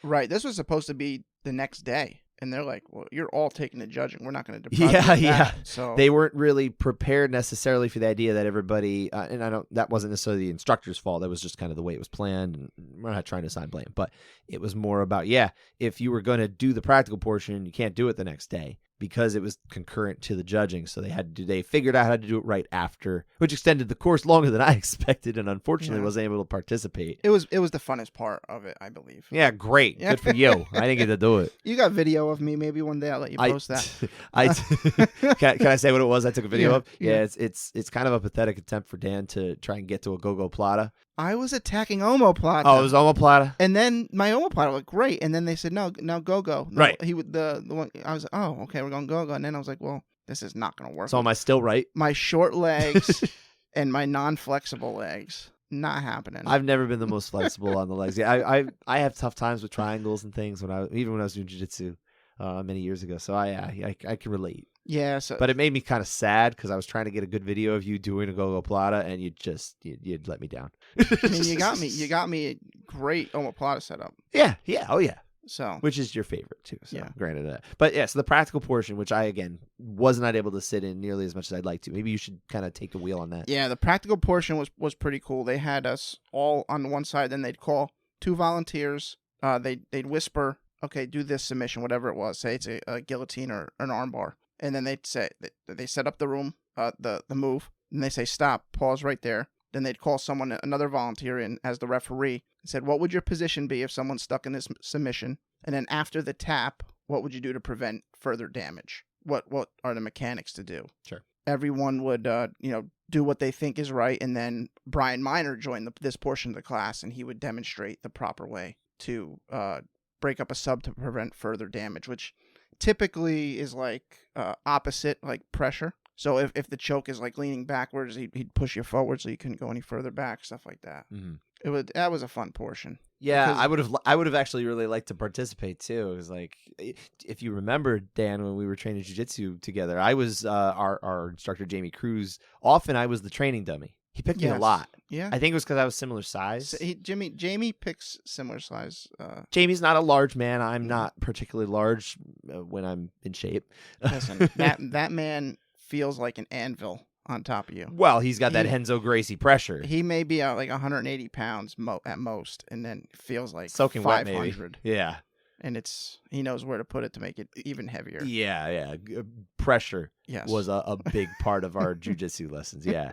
Right. This was supposed to be the next day. And they're like, well, you're all taking the judging. We're not going to deprive you of that. Yeah. So they weren't really prepared necessarily for the idea that everybody, that wasn't necessarily the instructor's fault. That was just kind of the way it was planned. And we're not trying to assign blame, but it was more about, if you were going to do the practical portion, you can't do it the next day because it was concurrent to the judging. So they figured out how to do it right after, which extended the course longer than I expected. And unfortunately wasn't able to participate. It was the funnest part of it, I believe. Yeah. Great. Good for you. I didn't get to do it. You got video of me. Maybe one day I'll let you post that. Can I say what it was I took a video of? Yeah. It's kind of a pathetic attempt for Dan to try and get to a go-go plata. I was attacking omoplata. Oh, it was omoplata? And then my omoplata looked great. And then they said, no, go-go. No, right. He would the one. I was like, oh, okay, we're going go-go. And then I was like, well, this is not going to work. So am I still right? My short legs and my non-flexible legs. Not happening. I've never been the most flexible on the legs. Yeah, I have tough times with triangles and things even when I was doing jiu-jitsu many years ago. So I can relate. Yeah. But it made me kind of sad because I was trying to get a good video of you doing a go-go plata, and you'd let me down. I mean, you got me a great omoplata setup. Yeah. Oh yeah. So, which is your favorite too. So yeah. Granted that, but so the practical portion, which I again was not able to sit in nearly as much as I'd like to. Maybe you should kind of take the wheel on that. Yeah, the practical portion was pretty cool. They had us all on one side, then they'd call 2 volunteers. They'd whisper, okay, do this submission, whatever it was. Say it's a guillotine or an armbar, and then they'd say they set up the room, the move, and they say stop, pause right there. Then they'd call another volunteer in as the referee and said, what would your position be if someone's stuck in this submission? And then after the tap, what would you do to prevent further damage? What are the mechanics to do? Sure. Everyone would, do what they think is right. And then Brian Miner joined this portion of the class, and he would demonstrate the proper way to break up a sub to prevent further damage, which typically is like opposite, like pressure. So if the choke is like leaning backwards, he'd push you forward so you couldn't go any further back, stuff like that. Mm-hmm. That was a fun portion. Yeah, I would have actually really liked to participate too. It was like, if you remember, Dan, when we were training jiu-jitsu together, I was our instructor Jamie Cruz. Often I was the training dummy. He picked me a lot. Yeah, I think it was because I was similar size. So Jamie picks similar size. Jamie's not a large man. I'm not particularly large when I'm in shape. Listen, that man feels like an anvil on top of you. Well, he's got that Renzo Gracie pressure. He may be like 180 pounds at most, and then feels like soaking 500. wet, maybe. Yeah. And he knows where to put it to make it even heavier. Yeah. Pressure was a big part of our jiu-jitsu lessons. Yeah.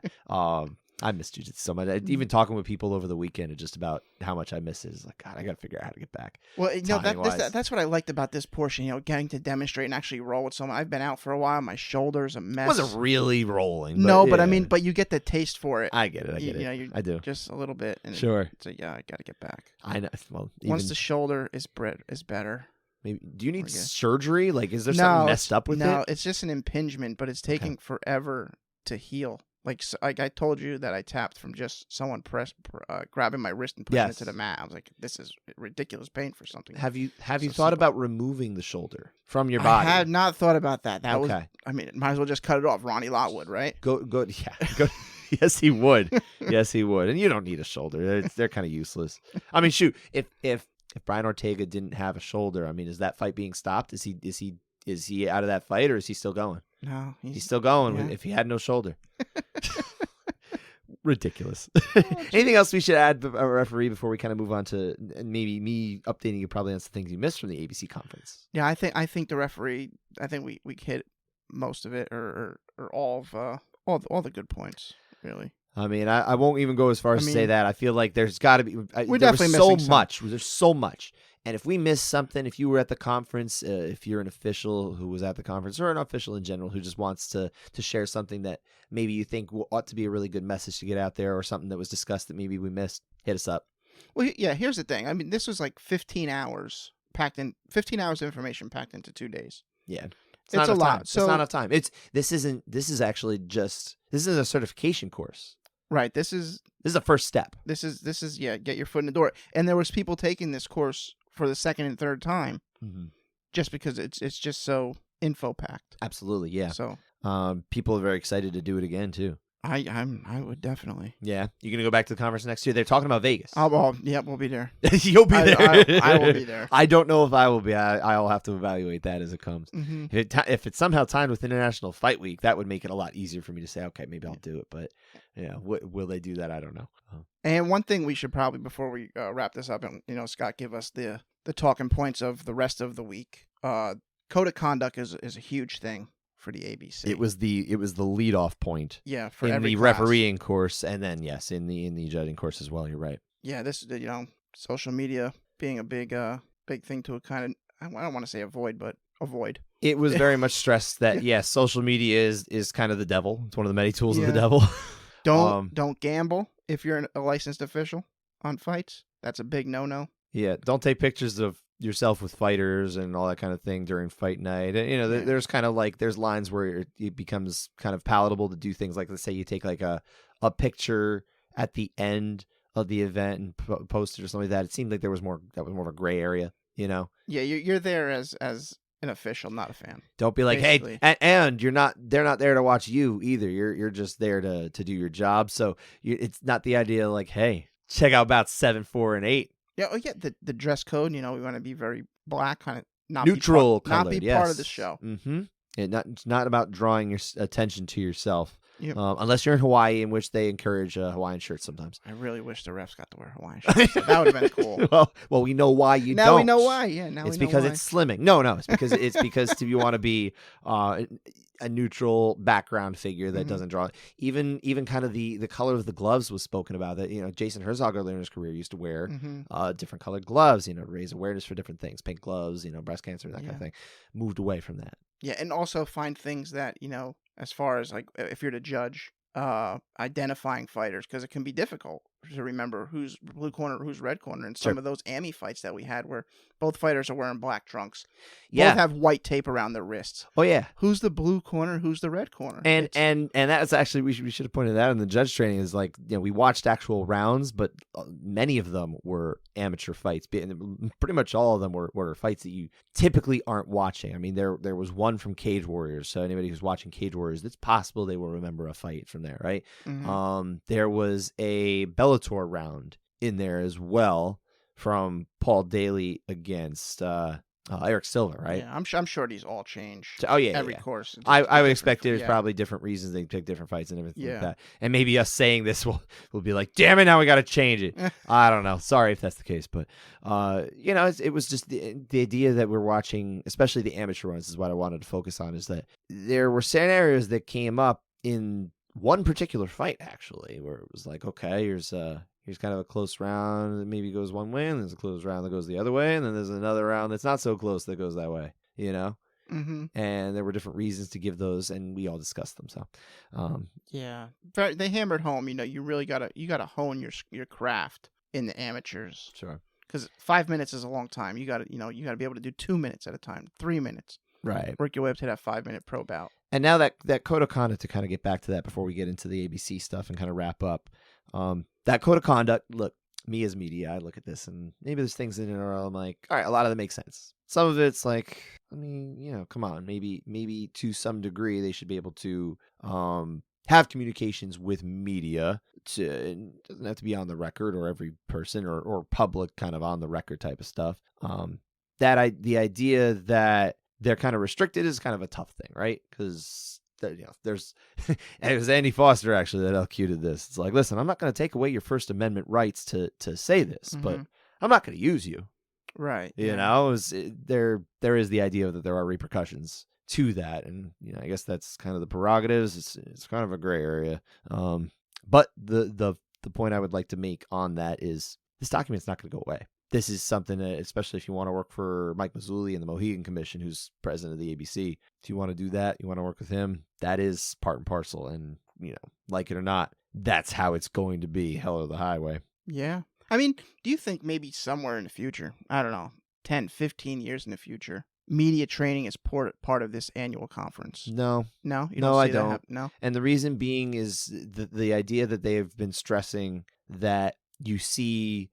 I miss jiu-jitsu so much. Even talking with people over the weekend just about how much I miss it is like, God, I got to figure out how to get back. Well, that's what I liked about this portion, getting to demonstrate and actually roll with someone. I've been out for a while. My shoulder's a mess. Wasn't really rolling. But I mean, but you get the taste for it. I get it. I do. Just a little bit. And sure. So, I got to get back. I know. Well, once the shoulder is better. Maybe. Do you need We're good. surgery? Like, is there something messed up with it? No, it's just an impingement, but it's taking forever to heal. Like I told you that I tapped from just someone grabbing my wrist and pushing it to the mat. I was like, this is ridiculous pain for something. Have you thought about removing the shoulder from your body? I had not thought about that. That was, okay. I mean, might as well just cut it off. Ronnie Lott would, right? Go. Yeah. Go. Yes, he would. Yes, he would. And you don't need a shoulder. They're kind of useless. I mean, shoot, if Brian Ortega didn't have a shoulder, I mean, is that fight being stopped? Is he out of that fight, or is he still going? No, he's still going if he had no shoulder. Ridiculous. Anything else we should add, a referee, before we kind of move on to maybe me updating you probably on some things you missed from the ABC conference? Yeah, I think the referee. I think we hit most of it, or all of the good points. Really. I mean, I won't even go as far as to say that. I feel like there's got to be. Definitely so much. There's so much. And if we miss something, if you were at the conference, if you're an official who was at the conference, or an official in general who just wants to share something that maybe you think ought to be a really good message to get out there, or something that was discussed that maybe we missed, hit us up. Well, yeah, here's the thing. I mean, this was like 15 hours of information packed into 2 days. Yeah. It's a lot. So it's not enough time. This is actually just a certification course. Right. This is a first step. This is get your foot in the door. And there was people taking this course for the second and third time, just because it's just so info packed. Absolutely, yeah. So people are very excited to do it again too. I would definitely. Yeah, you gonna go back to the conference next year? They're talking about Vegas. Yeah, we'll be there. You'll be there. I will be there. I don't know if I will be. I'll have to evaluate that as it comes. Mm-hmm. If it's somehow timed with International Fight Week, that would make it a lot easier for me to say, okay, maybe I'll do it. But yeah, will they do that? I don't know. And one thing we should probably, before we wrap this up, and Scott, give us the talking points of the rest of the week. Code of conduct is a huge thing for the ABC. It was the lead off point. Yeah, for in every the class. refereeing course, and then yes, in the judging course as well. You're right. Yeah, this social media being a big thing to kind of, I don't want to say avoid, but avoid. It was very much stressed that yes, social media is kind of the devil. It's one of the many tools of the devil. Don't gamble if you're a licensed official on fights. That's a big no-no. Yeah, don't take pictures of yourself with fighters and all that kind of thing during fight night. And, there's kind of like, there's lines where it becomes kind of palatable to do things like, let's say you take like a picture at the end of the event and post it or something like that. It seemed like that was more of a gray area, Yeah, you're there as an official, not a fan. Don't be like, basically. Hey, and they're not there to watch you either. You're just there to do your job. So it's not the idea like, hey, check out about 7, 4, and 8. Yeah, the dress code. We want to be very black, kind of not neutral, not be part of the show. Mm-hmm. It's not about drawing your attention to yourself. Yep. Unless you're in Hawaii, in which they encourage Hawaiian shirts sometimes. I really wish the refs got to wear Hawaiian shirts. So that would have been cool. well, we know why you don't. Now we know why. Yeah, now it's we know because why. it's slimming. No, it's because you want to be a neutral background figure that doesn't draw. Even kind of the color of the gloves was spoken about. That Jason Herzog earlier in his career used to wear different colored gloves. To raise awareness for different things, pink gloves, breast cancer, that kind of thing. Moved away from that. Yeah, and also find things that as far as like if you're the judge, identifying fighters, because it can be difficult to remember who's blue corner, who's red corner, and some of those AMI fights that we had where both fighters are wearing black trunks, both have white tape around their wrists. Oh yeah, who's the blue corner? Who's the red corner? And that's actually we should have pointed that out in the judge training is like we watched actual rounds, but many of them were amateur fights. Pretty much all of them were fights that you typically aren't watching. I mean, there was one from Cage Warriors, so anybody who's watching Cage Warriors, it's possible they will remember a fight from there, right? Mm-hmm. There was a Bellator round in there as well from Paul Daly against Eric Silva, right? Yeah, I'm sure these all change. Every course. I would expect there's probably different reasons they pick different fights and everything like that. And maybe us saying this will be like, damn it, now we got to change it. I don't know. Sorry if that's the case, but it was just the idea that we're watching, especially the amateur ones, is what I wanted to focus on. Is that there were scenarios that came up in one particular fight actually, where it was like, okay, here's kind of a close round that maybe goes one way, and there's a close round that goes the other way, and then there's another round that's not so close that goes that way, Mm-hmm. And there were different reasons to give those, and we all discussed them. So, they hammered home. You really gotta hone your craft in the amateurs. Sure. Because 5 minutes is a long time. You got to be able to do 2 minutes at a time, 3 minutes. Right. Work your way up to that 5-minute pro bout. And now that code of conduct, to kind of get back to that before we get into the ABC stuff and kind of wrap up, that code of conduct, look, me as media, I look at this and maybe there's things in it where I'm like, all right, a lot of them make sense. Some of it's like, I mean, come on, maybe to some degree they should be able to have communications with media. It doesn't have to be on the record or every person or public kind of on the record type of stuff. The idea that they're kind of restricted is kind of a tough thing, right? Because there's, and it was Andy Foster actually that LQ'd this. It's like, listen, I'm not going to take away your First Amendment rights to say this, but I'm not going to use you. Right. You know, there is the idea that there are repercussions to that, and I guess that's kind of the prerogatives. It's kind of a gray area. But the point I would like to make on that is this document's not going to go away. This is something that, especially if you want to work for Mike Mazzulli and the Mohegan Commission, who's president of the ABC, if you want to do that, you want to work with him, that is part and parcel. And, like it or not, that's how it's going to be, hell or the highway. Yeah. I mean, do you think maybe somewhere in the future, I don't know, 10, 15 years in the future, media training is part of this annual conference? No. No? I don't. No? And the reason being is the idea that they have been stressing that you see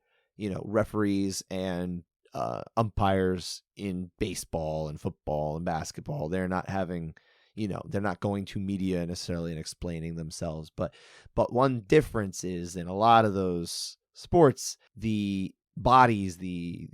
referees and umpires in baseball and football and basketball, they're not having, they're not going to media necessarily and explaining themselves. But one difference is in a lot of those sports, the bodies, the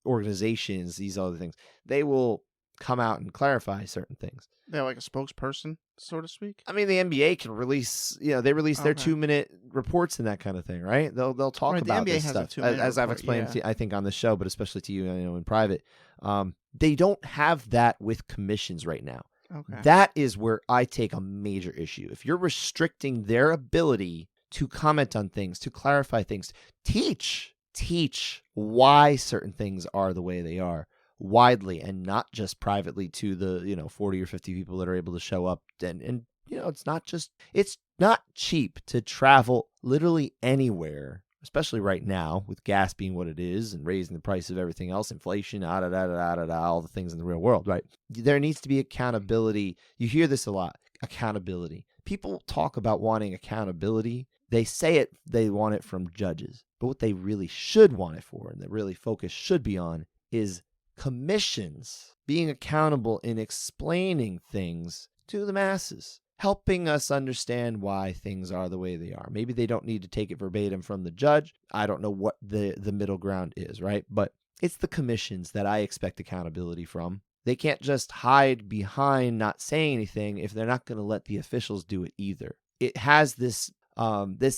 organizations, these other things, they will come out and clarify certain things. They're like a spokesperson, so to speak. I mean, the NBA can release, they release their 2-minute reports and that kind of thing, right? They'll talk about this stuff, as I've explained to, I think, on the show, but especially to you, in private. They don't have that with commissions right now. Okay. That is where I take a major issue. If you're restricting their ability to comment on things, to clarify things, teach why certain things are the way they are. Widely and not just privately to the 40 or 50 people that are able to show up, and it's not cheap to travel literally anywhere, especially right now with gas being what it is and raising the price of everything else, inflation, all the things in the real world, right? There needs to be accountability. You hear this a lot, accountability. People talk about wanting accountability. They say they want it from judges, but what they really should want it for, and the really focus should be on, is commissions being accountable in explaining things to the masses, helping us understand why things are the way they are. Maybe they don't need to take it verbatim from the judge. I don't know what the middle ground is, right? But it's the commissions that I expect accountability from. They can't just hide behind not saying anything if they're not going to let the officials do it either. It has this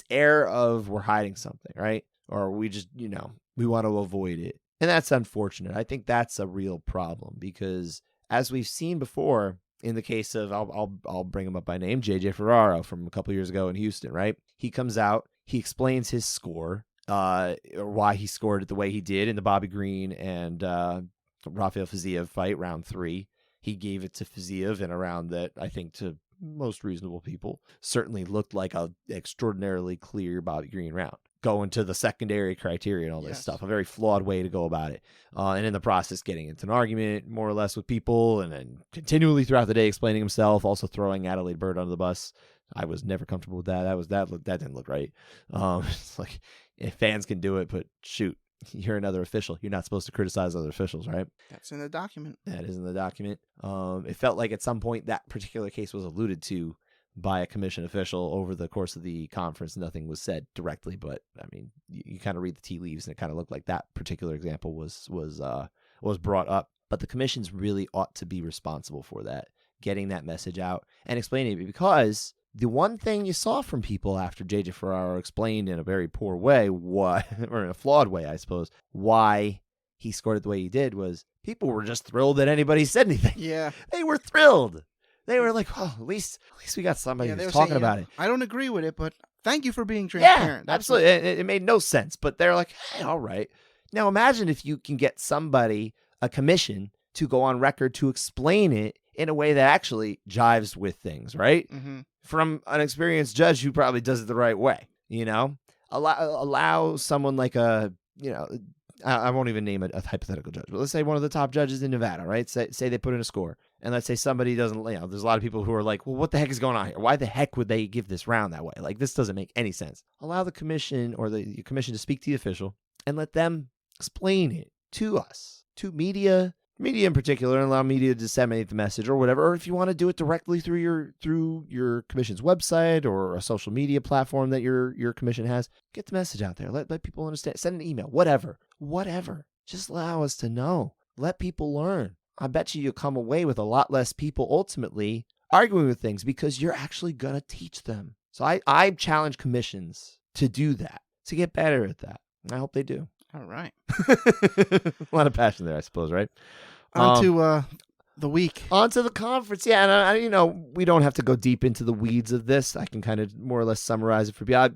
air of we're hiding something, right? Or we just, we want to avoid it. And that's unfortunate. I think that's a real problem because, as we've seen before, in the case of I'll bring him up by name, JJ Ferraro from a couple years ago in Houston, right? He comes out, he explains his score, or why he scored it the way he did in the Bobby Green and Rafael Fiziev fight, round 3. He gave it to Fiziev in a round that I think to most reasonable people certainly looked like a extraordinarily clear Bobby Green round. Going to the secondary criteria and all this stuff, a very flawed way to go about it. And in the process, getting into an argument more or less with people, and then continually throughout the day explaining himself, also throwing Adelaide Bird under the bus. I was never comfortable with that. That didn't look right. It's like, if fans can do it, but shoot, you're another official. You're not supposed to criticize other officials, right? That's in the document. That is in the document. It felt like at some point that particular case was alluded to by a commission official over the course of the conference. Nothing was said directly, but I mean, you kind of read the tea leaves and it kind of looked like that particular example was brought up. But the commissions really ought to be responsible for that, getting that message out and explaining it, because the one thing you saw from people after JJ Ferraro explained in a very poor way, or in a flawed way, I suppose, why he scored it the way he did, was people were just thrilled that anybody said anything. Yeah. They were thrilled. They were like, "Oh, at least we got somebody who's talking about it." I don't agree with it, but thank you for being transparent. Yeah, absolutely. It made no sense, but they're like, "Hey, all right." Now imagine if you can get somebody, a commission, to go on record to explain it in a way that actually jives with things, right? Mm-hmm. From an experienced judge who probably does it the right way, allow someone like I won't even name a hypothetical judge, but let's say one of the top judges in Nevada, right? Say they put in a score, and let's say somebody doesn't, there's a lot of people who are like, well, what the heck is going on here? Why the heck would they give this round that way? Like, this doesn't make any sense. Allow the commission or the commission to speak to the official and let them explain it to us, to media in particular, and allow media to disseminate the message or whatever. Or if you want to do it directly through your commission's website or a social media platform that your commission has, get the message out there. Let people understand. Send an email, whatever. Just allow us to know. Let people learn. I bet you'll come away with a lot less people ultimately arguing with things because you're actually going to teach them. So I challenge commissions to do that, to get better at that. And I hope they do. All right. A lot of passion there, I suppose, right? On to the week. On to the conference. Yeah, and we don't have to go deep into the weeds of this. I can kind of more or less summarize it for you.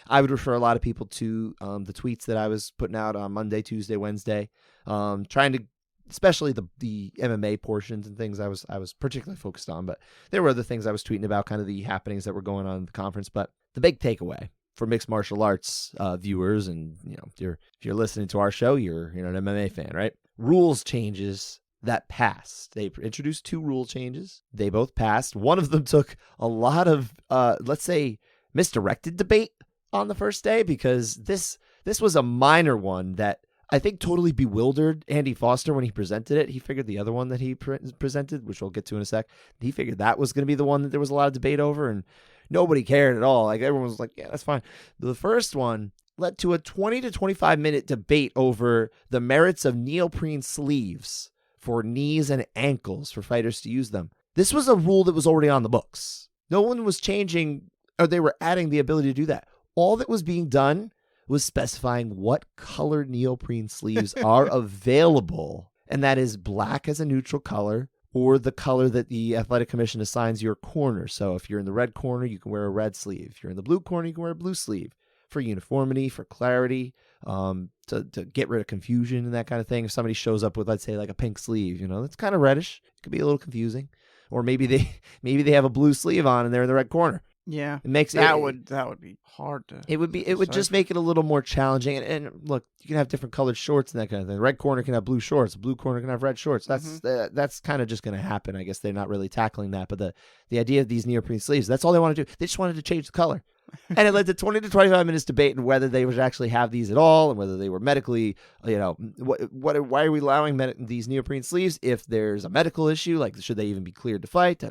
I would refer a lot of people to the tweets that I was putting out on Monday, Tuesday, Wednesday, trying to, especially the MMA portions and things I was particularly focused on. But there were other things I was tweeting about, kind of the happenings that were going on in the conference. But the big takeaway for mixed martial arts viewers, and if you're listening to our show, you're an MMA fan, right? Rules changes that passed. They introduced 2 rule changes. They both passed. One of them took a lot of let's say misdirected debate on the first day, because this was a minor one that I think totally bewildered Andy Foster when he presented it. He figured the other one that he presented, which we'll get to in a sec, he figured that was going to be the one that there was a lot of debate over, and nobody cared at all. Like, everyone was like, yeah, that's fine. The first one led to a 20 to 25 minute debate over the merits of neoprene sleeves for knees and ankles for fighters to use them. This was a rule that was already on the books. No one was changing, or they were adding the ability to do that. All that was being done was specifying what color neoprene sleeves are available, and that is black as a neutral color, or the color that the athletic commission assigns your corner. So if you're in the red corner, you can wear a red sleeve. If you're in the blue corner, you can wear a blue sleeve, for uniformity, for clarity, to get rid of confusion and that kind of thing. If somebody shows up with, let's say, like a pink sleeve, it's kind of reddish. It could be a little confusing. Or maybe they have a blue sleeve on and they're in the red corner. Yeah, it makes that would be hard to. It would just make it a little more challenging. And look, you can have different colored shorts and that kind of thing. The red corner can have blue shorts. The blue corner can have red shorts. That's kind of just going to happen. I guess they're not really tackling that. But the idea of these neoprene sleeves, that's all they want to do. They just wanted to change the color. And it led to 20 to 25 minutes debate on whether they would actually have these at all, and whether they were medically, why are we allowing these neoprene sleeves if there's a medical issue? Like, should they even be cleared to fight?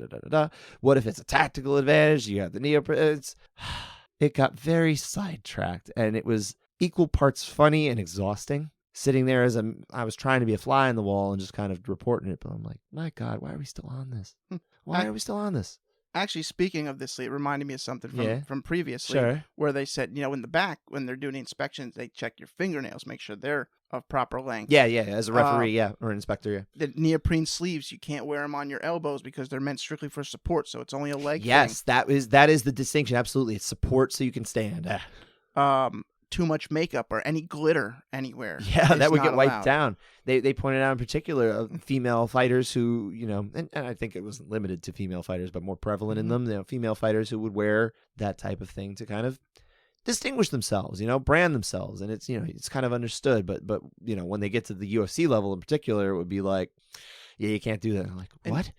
What if it's a tactical advantage? You have the neoprene. It got very sidetracked, and it was equal parts funny and exhausting. Sitting there I was trying to be a fly on the wall and just kind of reporting it, but I'm like, my God, why are we still on this? Why are we still on this? Actually, speaking of this, it reminded me of something from previously, sure, where they said, in the back, when they're doing the inspections, they check your fingernails, make sure they're of proper length. Yeah, as a referee, or an inspector, The neoprene sleeves, you can't wear them on your elbows because they're meant strictly for support, so it's only a leg Yes, thing. that is the distinction, absolutely. It's support so you can stand. Too much makeup or any glitter anywhere. Yeah, that would get wiped allowed. down. They pointed out in particular of female fighters who, and I think it wasn't limited to female fighters, but more prevalent in them, female fighters who would wear that type of thing to kind of distinguish themselves, brand themselves. And it's, it's kind of understood, but when they get to the UFC level in particular, it would be like, yeah, you can't do that. I'm like, what?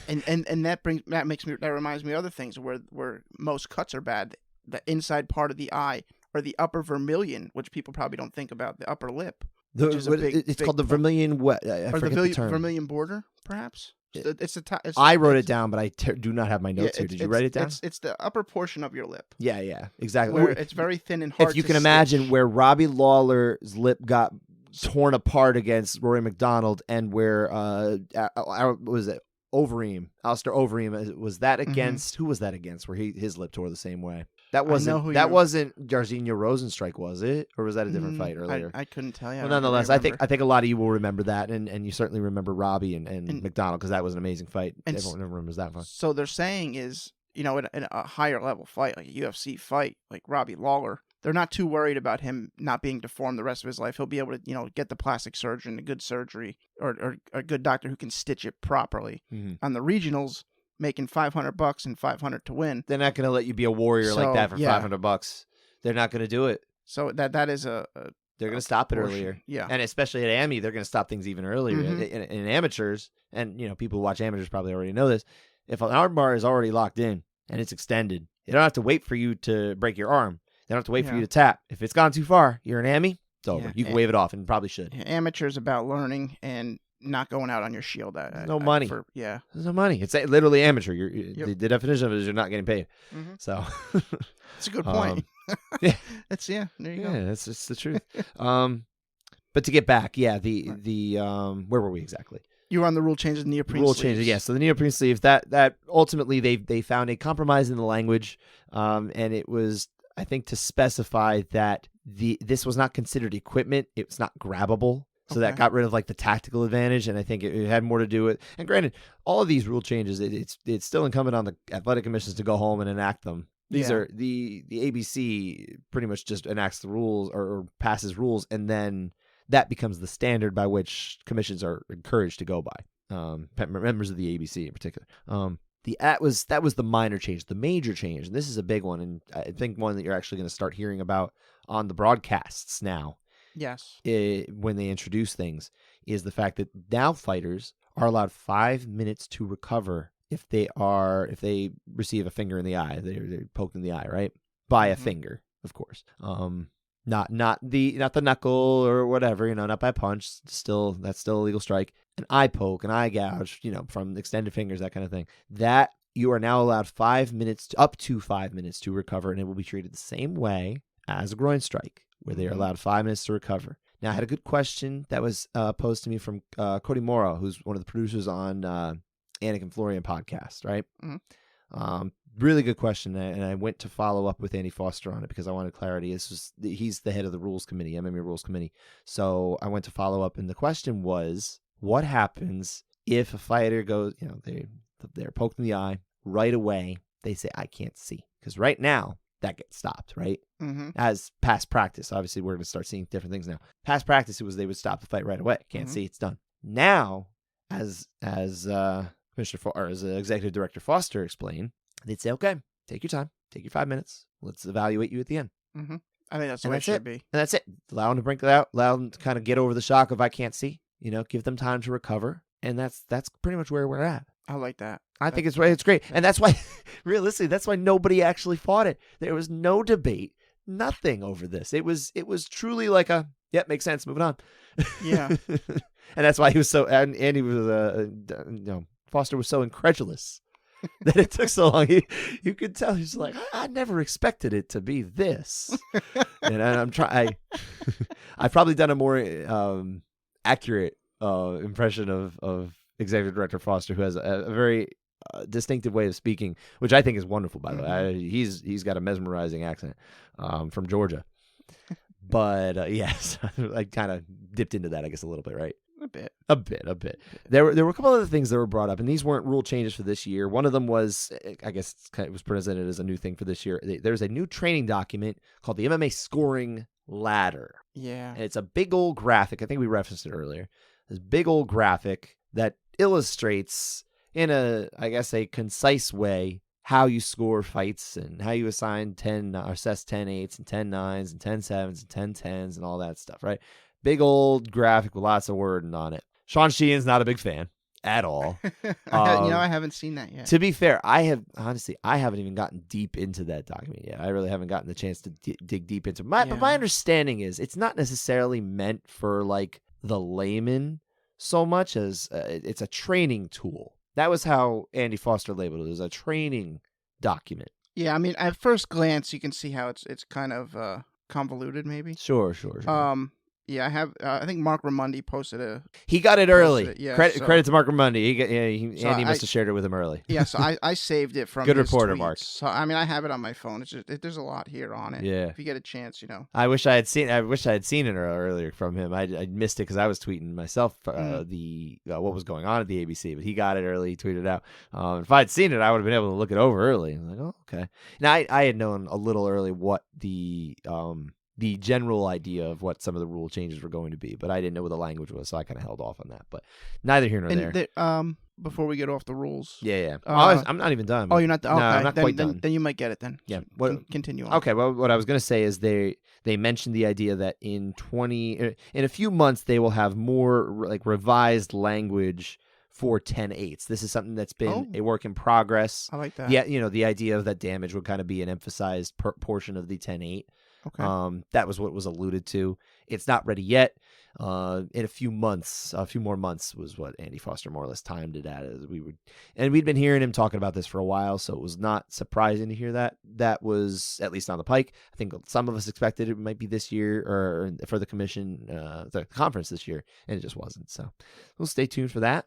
and that reminds me of other things where most cuts are bad. The inside part of the eye, or the upper vermilion, which people probably don't think about, the upper lip. It's called the vermilion what? Or the vermilion border, perhaps? I wrote it down, but I do not have my notes here. Did you write it down? It's the upper portion of your lip. Yeah, exactly. Where it's very thin and hard if you to can imagine where Robbie Lawler's lip got torn apart against Rory McDonald, and where was it? Alistair Overeem, was that against, who was that against, where his lip tore the same way? That wasn't Jairzinho Rosenstrike, was it? Or was that a different fight earlier? I couldn't tell you. Well, nonetheless, I think a lot of you will remember that, and you certainly remember Robbie and McDonald, because that was an amazing fight. Everyone remembers that one. So they're saying is, in a higher level fight, like a UFC fight, like Robbie Lawler, they're not too worried about him not being deformed the rest of his life. He'll be able to, get the plastic surgeon, a good surgery, or a good doctor who can stitch it properly. On the regionals, making $500 and $500 to win. They're not going to let you be a warrior like that for $500. They're not going to do it. So that is They're going to stop it portion. earlier. Yeah. And especially at AMI, they're going to stop things even earlier. Mhm. In amateurs, and people who watch amateurs probably already know this, if an arm bar is already locked in and it's extended, they don't have to wait for you to break your arm. They don't have to wait for you to tap. If it's gone too far, you're an AMI, it's over. Yeah. You can wave it off, and probably should. Amateurs about learning and not going out on your shield. No money. There's no money. It's literally amateur. Yep. The definition of it is you're not getting paid. Mm-hmm. So that's a good point. Yeah, there you go. Yeah, that's just the truth. But to get back, the where were we exactly? You were on the rule changes, neoprene Rule sleeves. changes, yeah. So the neoprene sleeves, that ultimately they found a compromise in the language, and it was, I think, to specify that this was not considered equipment. It's not grabbable. So that got rid of like the tactical advantage, and I think it had more to do with. And granted, all of these rule changes, it's still incumbent on the athletic commissions to go home and enact them. These are the ABC pretty much just enacts the rules or passes rules, and then that becomes the standard by which commissions are encouraged to go by. Members of the ABC in particular. That was the minor change. The major change, and this is a big one, and I think one that you're actually going to start hearing about on the broadcasts now. Yes. When they introduce things, is the fact that now fighters are allowed 5 minutes to recover if they receive a finger in the eye. They're poked in the eye, right? By a finger, of course. Not the knuckle or whatever, not by a punch. That's still a legal strike. An eye poke, an eye gouge, from extended fingers, that kind of thing. That you are now allowed 5 minutes up to 5 minutes to recover, and it will be treated the same way as a groin strike, where they are allowed 5 minutes to recover. Now, I had a good question that was posed to me from Cody Morrow, who's one of the producers on Anik and Florian podcast, right? Mm-hmm. Really good question, and I went to follow up with Andy Foster on it because I wanted clarity. He's the head of the rules committee, MMA rules committee. So I went to follow up, and the question was, what happens if a fighter goes, they're poked in the eye right away? They say, I can't see, because right now that gets stopped, right? Mm-hmm. As past practice, obviously we're going to start seeing different things now. Past practice, it was they would stop the fight right away. Can't see, it's done. Now, as Commissioner or as Executive Director Foster explained, they'd say, okay, take your time, take your 5 minutes. Let's evaluate you at the end. Mm-hmm. I think that's the way it should be. And that's it. Allow them to bring it out. Allow them to kind of get over the shock of I can't see. Give them time to recover. And that's pretty much where we're at. I like that. I think it's great. And that's why, realistically, that's why nobody actually fought it. There was no debate, nothing over this. It was truly like makes sense, moving on. Yeah. And that's why he was so, and he was, Foster was so incredulous that it took so long. You could tell he's like, I never expected it to be this. And I've probably done a more accurate impression of Executive Director Foster, who has a very distinctive way of speaking, which I think is wonderful, by the way. He's got a mesmerizing accent from Georgia. But yes, I kind of dipped into that, I guess, a little bit, right? A bit. There were a couple other things that were brought up, and these weren't rule changes for this year. One of them was, I guess it was presented as a new thing for this year. There's a new training document called the MMA Scoring Ladder. Yeah. And it's a big old graphic. I think we referenced it earlier. This big old graphic that illustrates in a concise way how you score fights and how you assign 10 or assess 10 8s and 10 9s and 10 7s and 10 10s and all that stuff, right? Big old graphic with lots of wording on it. Sean Sheehan's not a big fan at all. I haven't seen that yet. To be fair, I haven't even gotten deep into that document yet. I really haven't gotten the chance to dig deep into it. But my understanding is it's not necessarily meant for like the layman so much as it's a training tool. That was how Andy Foster labeled it, as a training document. Yeah, I mean, at first glance, you can see how it's kind of convoluted, maybe. Sure. Yeah, I have. I think Mark Ramundi posted a. He got it early. Yeah, credit to Mark Ramundi. Andy must have shared it with him early. Yeah, so I saved it from. Good his reporter, tweets. Mark. So I mean, I have it on my phone. It's just there's a lot here on it. Yeah. If you get a chance, I wish I had seen it earlier from him. I missed it because I was tweeting myself what was going on at the ABC, but he got it early. He tweeted it out. If I'd seen it, I would have been able to look it over early. I'm like, oh, okay. Now I had known a little early what the general idea of what some of the rule changes were going to be, but I didn't know what the language was, so I kind of held off on that. But neither here nor there. before we get off the rules. Yeah. Uh, I'm not even done. Oh, you're not. Okay. No, I'm not then, quite then, done. Then you might get it then. Yeah. So continue on. Okay. Well, what I was going to say is they mentioned the idea that in a few months they will have more like revised language for 10-8s. This is something that's been a work in progress. I like that. Yeah, the idea of that damage would kind of be an emphasized portion of the 10-8. Okay. That was what was alluded to. It's not ready yet. In a few more months was what Andy Foster more or less timed it at. We'd been hearing him talking about this for a while, so it was not surprising to hear that. That was at least on the pike. I think some of us expected it might be this year or for the commission, the conference this year, and it just wasn't. So we'll stay tuned for that.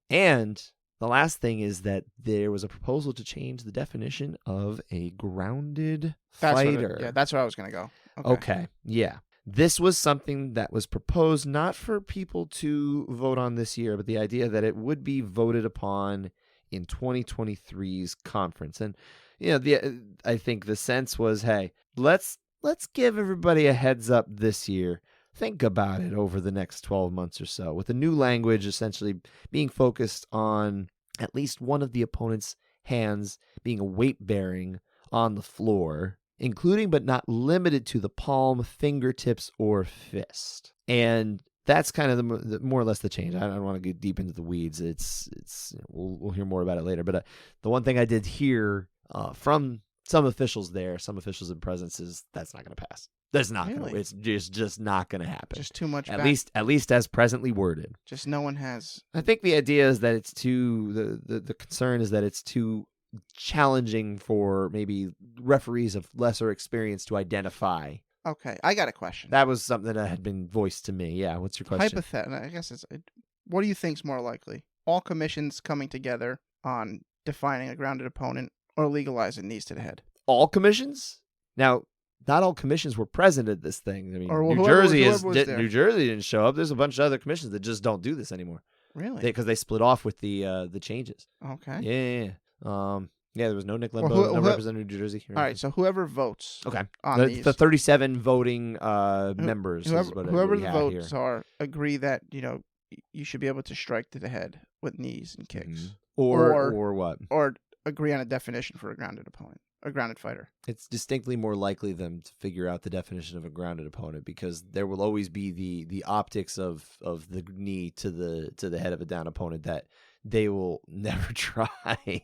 And the last thing is that there was a proposal to change the definition of a grounded fighter. That's where I was going to go. Okay. Yeah. This was something that was proposed not for people to vote on this year, but the idea that it would be voted upon in 2023's conference. And I think the sense was, hey, let's give everybody a heads up this year. Think about it over the next 12 months or so, with the new language essentially being focused on at least one of the opponent's hands being a weight bearing on the floor, including but not limited to the palm, fingertips, or fist. And that's kind of the more or less the change. I don't want to get deep into the weeds. We'll hear more about it later. But the one thing I did hear from some officials in presence is that's not going to pass. That's not going to. It's just not going to happen. Just too much. At least as presently worded. Just no one has. I think the idea is that it's too. The concern is that it's too challenging for maybe referees of lesser experience to identify. Okay, I got a question. That was something that had been voiced to me. Yeah, what's your question? Hypothetical. I guess what do you think's more likely? All commissions coming together on defining a grounded opponent or legalizing knees to the head? All commissions? Now, not all commissions were present at this thing. I mean, New Jersey didn't show up. There's a bunch of other commissions that just don't do this anymore. Really? Because they split off with the changes. Okay. Yeah. There was no Nick Lembo, no representative of New Jersey. All right, so whoever votes. Okay. On these, the 37 voting members. Whoever the votes are agree that you should be able to strike to the head with knees and kicks. Mm-hmm. Or what? Or agree on a definition for a grounded opponent. A grounded fighter. It's distinctly more likely them to figure out the definition of a grounded opponent because there will always be the optics of the knee to the head of a down opponent that they will never try.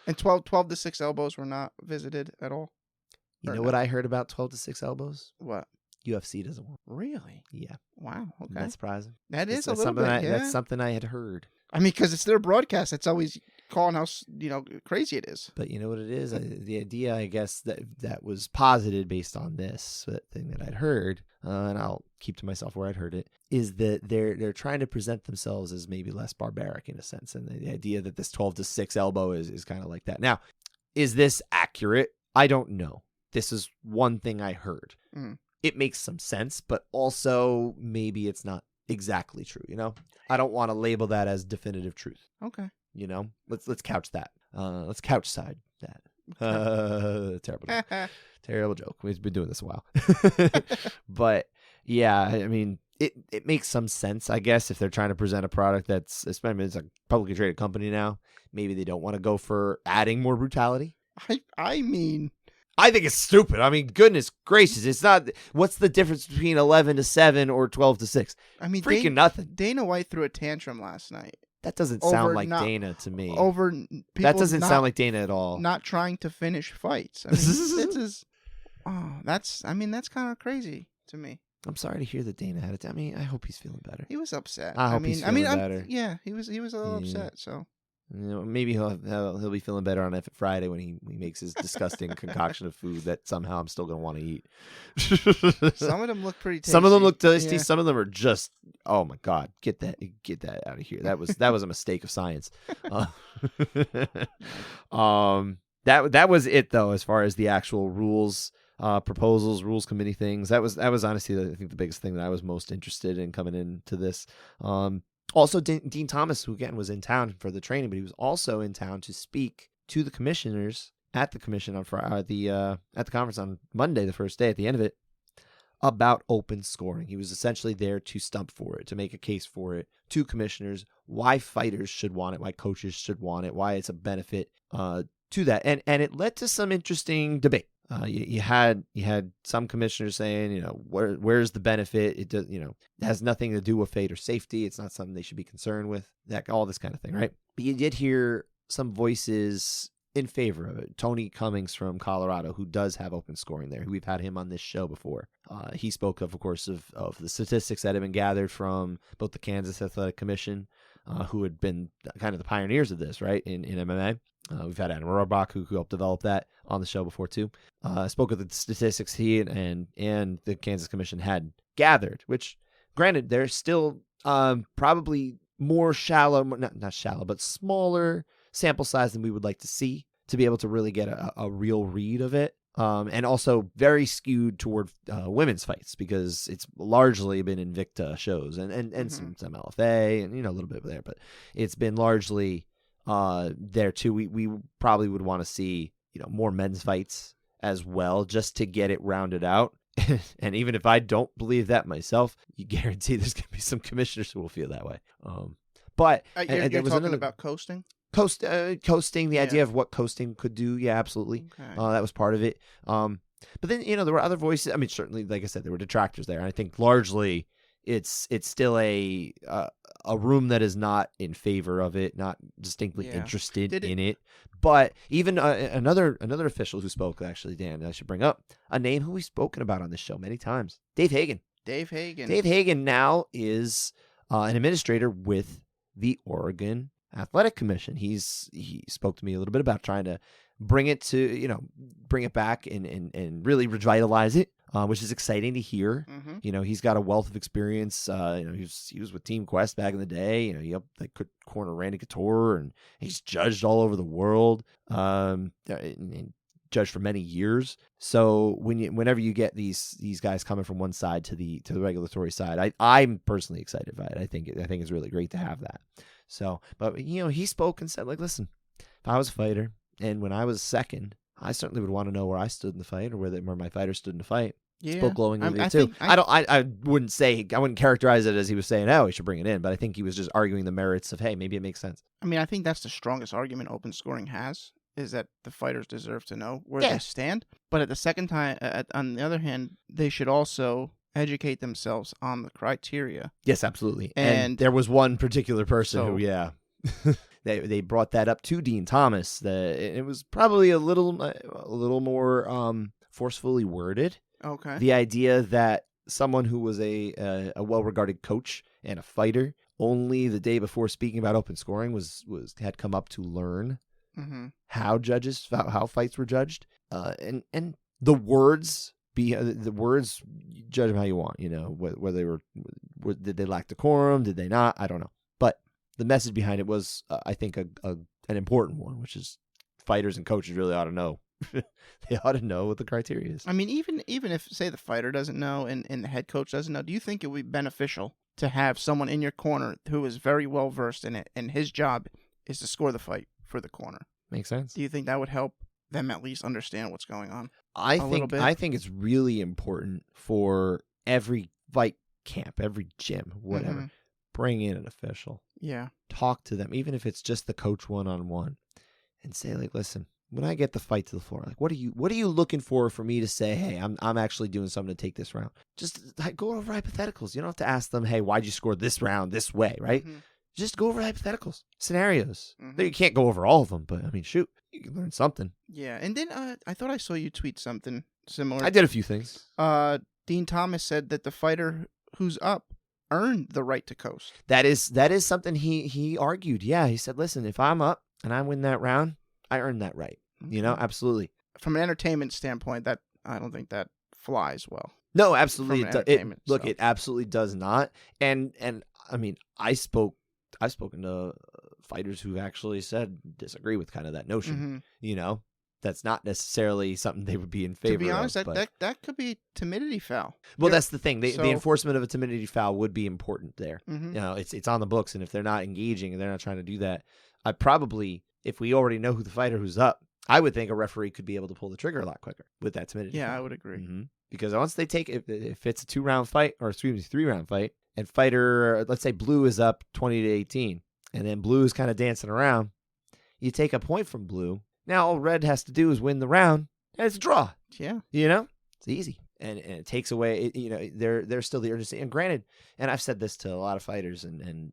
And 12 to 6 elbows were not visited at all? You know what I heard about 12 to 6 elbows? What? UFC doesn't work. Really? Yeah. Wow. Okay. Isn't that surprising? That is a little bit, That's something I had heard. I mean, because it's their broadcast. It's always calling how crazy it is. But you know what it is? The idea, I guess, that was posited based on this thing that I'd heard, and I'll keep to myself where I'd heard it, is that they're trying to present themselves as maybe less barbaric in a sense, and the idea that this 12 to 6 elbow is kind of like that. Now, is this accurate? I don't know. This is one thing I heard. Mm. It makes some sense, but also maybe it's not exactly true. I don't want to label that as definitive truth. Okay. Let's couch that. Let's couch side that. Terrible joke. Terrible joke. We've been doing this a while. But yeah, I mean, it makes some sense, I guess, if they're trying to present a product it's a publicly traded company now. Maybe they don't want to go for adding more brutality. I mean, I think it's stupid. I mean, goodness gracious. It's not. What's the difference between 11 to 7 or 12 to 6? I mean, freaking nothing. Dana White threw a tantrum last night. That doesn't sound like Dana to me. That doesn't sound like Dana at all. Not trying to finish fights. I mean, that's kind of crazy to me. I'm sorry to hear that Dana had it. I mean, I hope he's feeling better. He was upset. I hope he's feeling better. Yeah, he was a little upset. So maybe he'll be feeling better on Friday when he makes his disgusting concoction of food that somehow I'm still gonna want to eat. Some of them look pretty tasty. Some of them look tasty. Yeah. Some of them are just, oh my God, get that out of here. That was a mistake of science. That was it though, as far as the actual rules. Proposals, rules committee things. That was honestly, I think, the biggest thing that I was most interested in coming into this. Also, Dean Thomas, who again was in town for the training, but he was also in town to speak to the commissioners at the commission on Friday, at the conference on Monday, the first day at the end of it, about open scoring. He was essentially there to stump for it, to make a case for it to commissioners, why fighters should want it, why coaches should want it, why it's a benefit to that. And it led to some interesting debate. You had some commissioners saying, where's the benefit? It does, it has nothing to do with fighter safety. It's not something they should be concerned with. That all this kind of thing, right? But you did hear some voices in favor of it. Tony Cummings from Colorado, who does have open scoring there. We've had him on this show before. He spoke of course, of the statistics that have been gathered from both the Kansas Athletic Commission, who had been kind of the pioneers of this, right, in MMA. We've had Adam Rohrbach, who helped develop that, on the show before too. Spoke of the statistics he and the Kansas Commission had gathered, which, granted, they're still probably more shallow, not shallow, but smaller sample size than we would like to see to be able to really get a real read of it. And also very skewed toward women's fights, because it's largely been Invicta shows and some LFA and a little bit there, but it's been largely there too. We probably would want to see more men's fights as well, just to get it rounded out. And even if I don't believe that myself, you guarantee there's going to be some commissioners who will feel that way. But you're talking about coasting? Coasting, the idea of what coasting could do. Yeah, absolutely. Okay. That was part of it. But then, there were other voices. I mean, certainly, like I said, there were detractors there. And I think largely it's still a room that is not in favor of it, not distinctly interested in it. But even another official who spoke, actually, Dan, I should bring up a name who we've spoken about on this show many times, Dave Hagan. Dave Hagan now is an administrator with the Oregon Athletic Commission. He spoke to me a little bit about trying to bring it back and really revitalize it, which is exciting to hear. Mm-hmm. He's got a wealth of experience. He was with Team Quest back in the day. He helped corner Randy Couture, and he's judged all over the world. And judged for many years. So whenever you get these guys coming from one side to the regulatory side, I'm personally excited by it. I think it's really great to have that. So, but he spoke and said, listen, if I was a fighter and when I was second, I certainly would want to know where I stood in the fight, or where my fighter stood in the fight. Yeah. Spoke glowingly too. I wouldn't characterize it as he was saying, oh, we should bring it in, but I think he was just arguing the merits of, hey, maybe it makes sense. I mean, I think that's the strongest argument open scoring has, is that the fighters deserve to know where they stand. But at the second time, on the other hand, they should also educate themselves on the criteria. Yes, absolutely. And there was one particular person who, they brought that up to Dean Thomas. It was probably a little more forcefully worded. Okay. The idea that someone who was a well-regarded coach and a fighter, only the day before speaking about open scoring had come up to learn how fights were judged, and the words judge them how you want. Whether did they lack decorum, did they not? I don't know. But the message behind it was, I think, an important one, which is fighters and coaches really ought to know. They ought to know what the criteria is. I mean, even if, say, the fighter doesn't know and the head coach doesn't know, do you think it would be beneficial to have someone in your corner who is very well versed in it, and his job is to score the fight for the corner? Makes sense. Do you think that would help them at least understand what's going on? I think it's really important for every fight camp, every gym, whatever. Bring in an official. Yeah. Talk to them, even if it's just the coach one-on-one, and say, listen, when I get the fight to the floor, what are you looking for me to say, hey, I'm actually doing something to take this round? Just go over hypotheticals. You don't have to ask them, hey, why'd you score this round this way, right? Just go over hypotheticals, scenarios. You can't go over all of them, but I mean, shoot, you can learn something. Yeah, and then I thought I saw you tweet something similar. I did a few things. Dean Thomas said that the fighter who's up earned the right to coast. That is something he argued. Yeah, he said, listen, if I'm up and I win that round, I earned that right. Absolutely. From an entertainment standpoint, that I don't think that flies well. No, absolutely. It absolutely does not. And I mean, I've spoken to fighters who actually said disagree with kind of that notion. That's not necessarily something they would be in favor of. To be honest, that could be timidity foul. Well, that's the thing. The enforcement of a timidity foul would be important there. It's on the books, and if they're not engaging and they're not trying to do that, I probably, if we already know who the fighter who's up, I would think a referee could be able to pull the trigger a lot quicker with that timidity. Yeah, I would agree. Because once they take if it's a 2-round fight, or excuse me, 3-round fight, and fighter, let's say blue is up 20-18, and then blue is kind of dancing around, you take a point from blue. Now all red has to do is win the round, and it's a draw. Yeah. It's easy. And it takes away, they're still the urgency. And granted, and I've said this to a lot of fighters and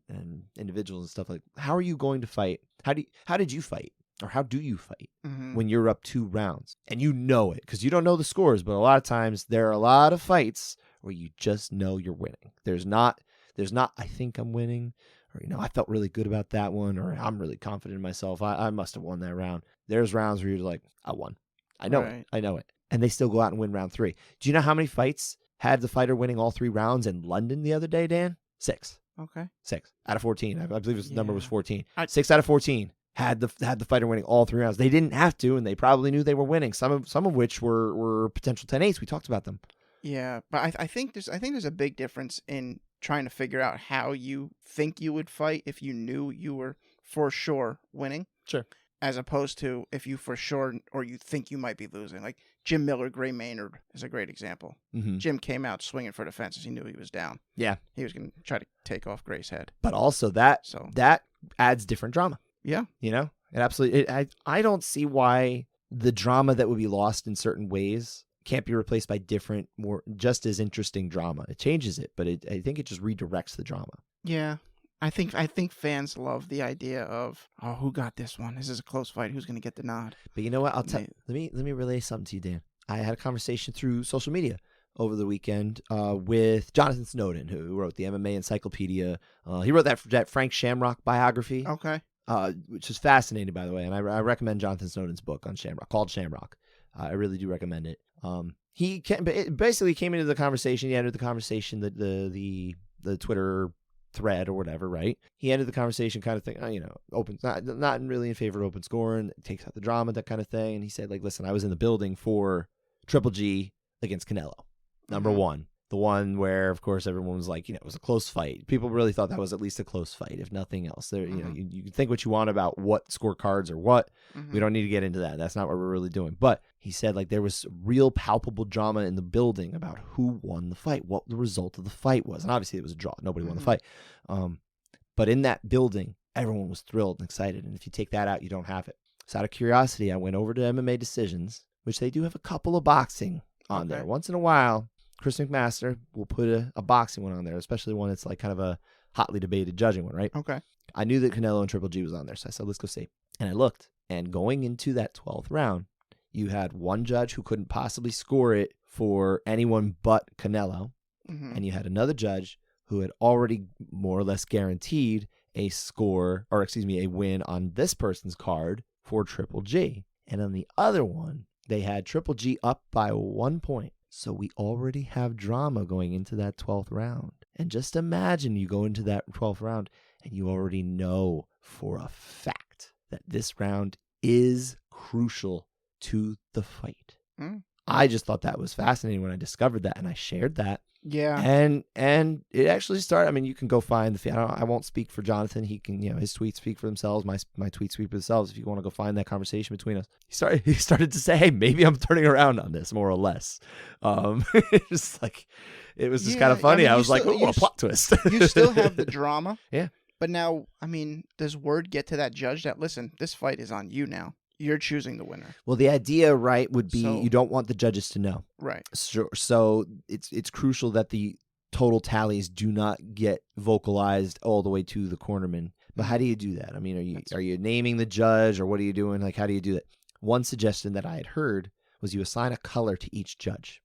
individuals and stuff, like, how are you going to fight? How did you fight? Or how do you fight when you're up 2 rounds? And you know it, because you don't know the scores, but a lot of times there are a lot of fights where you just know you're winning. There's not, I think I'm winning, or, I felt really good about that one, or I'm really confident in myself. I must have won that round. There's rounds where you're like, I won. I know it. I know it. And they still go out and win round 3. Do you know how many fights had the fighter winning all 3 rounds in London the other day, Dan? 6. Okay. 6 out of 14. I believe the number was 14. 6 out of 14 had the fighter winning all 3 rounds. They didn't have to, and they probably knew they were winning. Some of which were potential 10-8s. We talked about them. Yeah, but I think there's a big difference in trying to figure out how you think you would fight if you knew you were for sure winning. Sure. As opposed to if you for sure or you think you might be losing. Like Jim Miller, Gray Maynard is a great example. Jim came out swinging for the fences. He knew he was down. Yeah. He was going to try to take off Gray's head. But also that adds different drama. Yeah. It absolutely. I don't see why the drama that would be lost in certain ways can't be replaced by different, more just as interesting drama. It changes it, but I think it just redirects the drama. Yeah. I think fans love the idea of, oh, who got this one? This is a close fight. Who's going to get the nod? But you know what? Let me relay something to you, Dan. I had a conversation through social media over the weekend with Jonathan Snowden, who wrote the MMA Encyclopedia. He wrote that Frank Shamrock biography. Okay. Which is fascinating, by the way. And I recommend Jonathan Snowden's book on Shamrock, called Shamrock. I really do recommend it. He basically came into the conversation. He entered the conversation, the Twitter thread or whatever, right? He ended the conversation kind of thing, open, not really in favor of open scoring, takes out the drama, that kind of thing. And he said, like, listen, I was in the building for Triple G against Canelo, number one. The one where, of course, everyone was like, it was a close fight. People really thought that was at least a close fight, if nothing else. There, you can think what you want about what scorecards or what. We don't need to get into that. That's not what we're really doing. But he said, like, there was real palpable drama in the building about who won the fight, what the result of the fight was. And obviously it was a draw. Nobody won the fight. But in that building, everyone was thrilled and excited. And if you take that out, you don't have it. So out of curiosity, I went over to MMA Decisions, which they do have a couple of boxing on there. Once in a while, Chris McMaster will put a boxing one on there, especially one that's like kind of a hotly debated judging one, right? Okay. I knew that Canelo and Triple G was on there, so I said, let's go see. And I looked, and going into that 12th round, you had one judge who couldn't possibly score it for anyone but Canelo, and you had another judge who had already more or less guaranteed a win on this person's card for Triple G. And on the other one, they had Triple G up by 1 point. So we already have drama going into that 12th round. And just imagine you go into that 12th round and you already know for a fact that this round is crucial to the fight. I just thought that was fascinating when I discovered that, and I shared that. Yeah. And it actually started, I mean, you can go find the, I won't speak for Jonathan. He can, his tweets speak for themselves. My tweets speak for themselves. If you want to go find that conversation between us, he started to say, hey, maybe I'm turning around on this more or less. It was just kind of funny. I was like, oh, a plot twist. You still have the drama. Yeah. But now, I mean, does word get to that judge that, listen, this fight is on you now. You're choosing the winner. Well, the idea, right, would be you don't want the judges to know. Right. So it's crucial that the total tallies do not get vocalized all the way to the cornerman. But how do you do that? I mean, are you naming the judge, or what are you doing? Like, how do you do that? One suggestion that I had heard was you assign a color to each judge.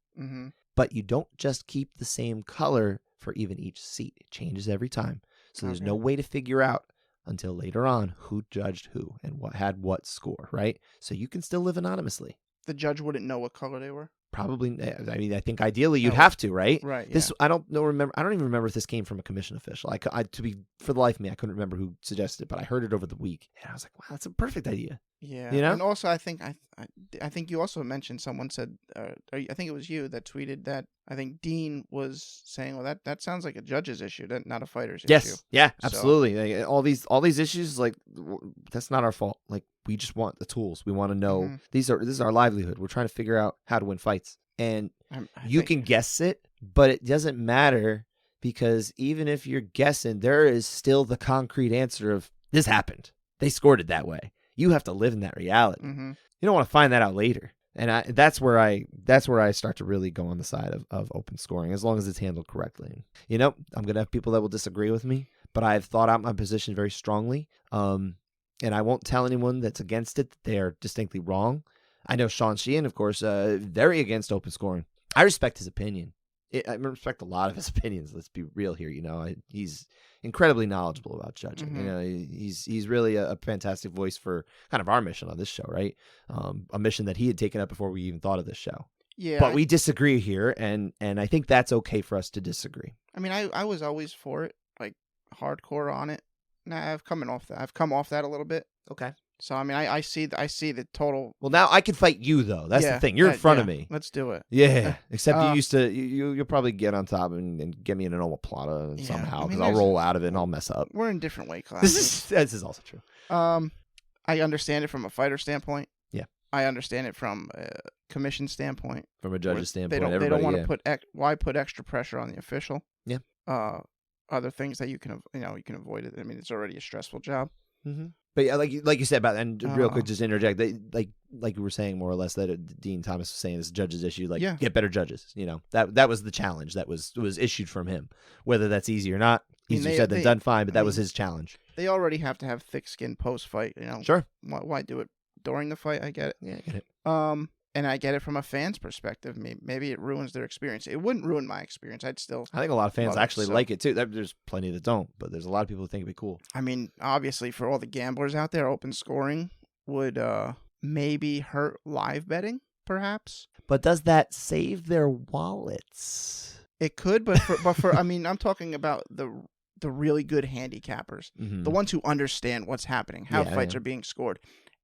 But you don't just keep the same color for even each seat. It changes every time. So there's no way to figure out until later on who judged who and what had what score, right? So you can still live anonymously. The judge wouldn't know what color they were? Probably. I mean, I think ideally you'd have to, right? Right. This I don't even remember if this came from a commission official. For the life of me, I couldn't remember who suggested it, but I heard it over the week, and I was like, wow, that's a perfect idea. Yeah. And also, I think you also mentioned, someone said, I think it was you that tweeted that I think Dean was saying, well, that sounds like a judge's issue, not a fighter's issue. Yes. Yeah, absolutely. Like, all these issues, like, that's not our fault. Like, We just want the tools. We want to know Mhm. this is our livelihood. We're trying to figure out how to win fights. And you think- can guess it, but it doesn't matter because even if you're guessing, there is still the concrete answer of this happened. They scored it that way. You have to live in that reality. Mhm. You don't want to find that out later. And that's where I start to really go on the side of open scoring, as long as it's handled correctly. You know, I'm going to have people that will disagree with me, but I've thought out my position very strongly. And I won't tell anyone that's against it that they are distinctly wrong. I know Sean Sheehan, of course, very against open scoring. I respect his opinion. I respect a lot of his opinions. Let's be real here. You know, he's incredibly knowledgeable about judging. Mhm. You know, he's really a fantastic voice for kind of our mission on this show, right? A mission that he had taken up before we even thought of this show. Yeah. But we disagree here, and I think that's okay for us to disagree. I mean, I was always for it, like hardcore on it. Now I've come off that a little bit. Okay. So I mean, I see the total. Well, now I can fight you though. That's the thing. You're in front of me. Let's do it. Yeah. Except you used to. You'll probably get on top and get me in an omoplata somehow because I'll roll out of it and I'll mess up. We're in different weight classes. This is also true. I understand it from a fighter standpoint. Yeah. I understand it from a commission standpoint. From a judge's standpoint, they don't want to put extra pressure on the official. Yeah. Other things that you can avoid it. I mean, it's already a stressful job. Mm-hmm. But yeah, like you said about, and real quick, just interject. Like you were saying more or less that Dean Thomas was saying, this judge's issue. Like, get better judges. You know, that was the challenge that was issued from him. Whether that's easy or not, easier said than done. Fine, but that was his challenge. They already have to have thick skin post fight. You know, sure. Why do it during the fight? I get it. Yeah, I get it. And I get it from a fan's perspective. Maybe it ruins their experience. It wouldn't ruin my experience. I think a lot of fans actually like it too. There's plenty that don't, but there's a lot of people who think it'd be cool. I mean, obviously, for all the gamblers out there, open scoring would maybe hurt live betting, perhaps. But does that save their wallets? It could, but for I mean, I'm talking about the really good handicappers, the ones who understand what's happening, how fights are being scored,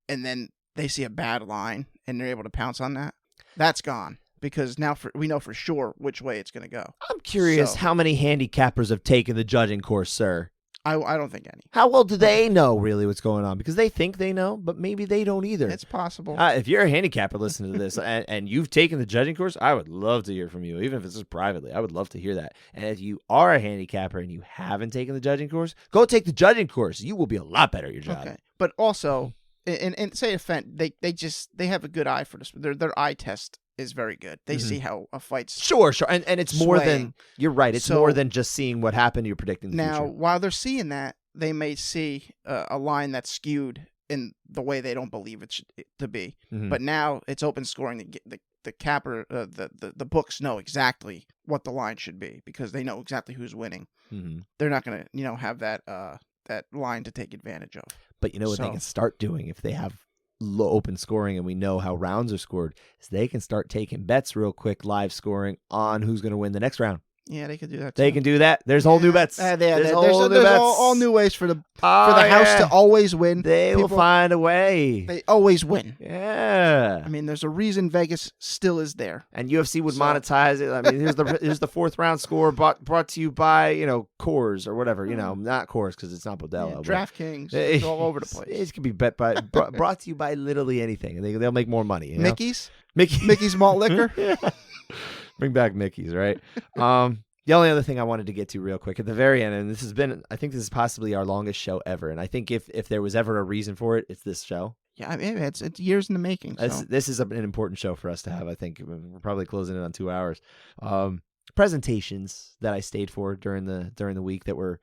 and then they see a bad line and they're able to pounce on that. That's gone because now we know for sure which way it's going to go. I'm curious how many handicappers have taken the judging course, sir. I don't think any. How well do they know really what's going on? Because they think they know, but maybe they don't either. It's possible. If you're a handicapper listening to this and you've taken the judging course, I would love to hear from you, even if it's just privately. I would love to hear that. And if you are a handicapper and you haven't taken the judging course, go take the judging course. You will be a lot better at your job. Okay. But also, and say they have a good eye for this. Their eye test is very good. They see how a fight's sure, and it's swaying. More than you're right. It's more than just seeing what happened. You're predicting the future. Now, while they're seeing that, they may see a line that's skewed in the way they don't believe it to be. But now it's open scoring. The capper, the books know exactly what the line should be because they know exactly who's winning. They're not going to have that line to take advantage of. But you know what they can start doing if they have low open scoring and we know how rounds are scored is they can start taking bets real quick, live scoring on who's going to win the next round. Yeah, they could do that too. They can do that. There's whole new bets. There's all new ways for the house to always win. They will find a way. They always win. Yeah. I mean, there's a reason Vegas still is there. And UFC would monetize it. I mean, here's the fourth round score brought to you by, Coors or whatever. Not Coors because it's not Modelo. Yeah, DraftKings. It's all over the place. It could be brought to you by literally anything. And they'll make more money. Mickey's malt liquor. Yeah. Bring back Mickey's, right? The only other thing I wanted to get to real quick at the very end, and I think this is possibly our longest show ever, and I think if there was ever a reason for it, it's this show. Yeah, I mean, it's years in the making. So. This is an important show for us to have. I think we're probably closing it on 2 hours. Presentations that I stayed for during the week that were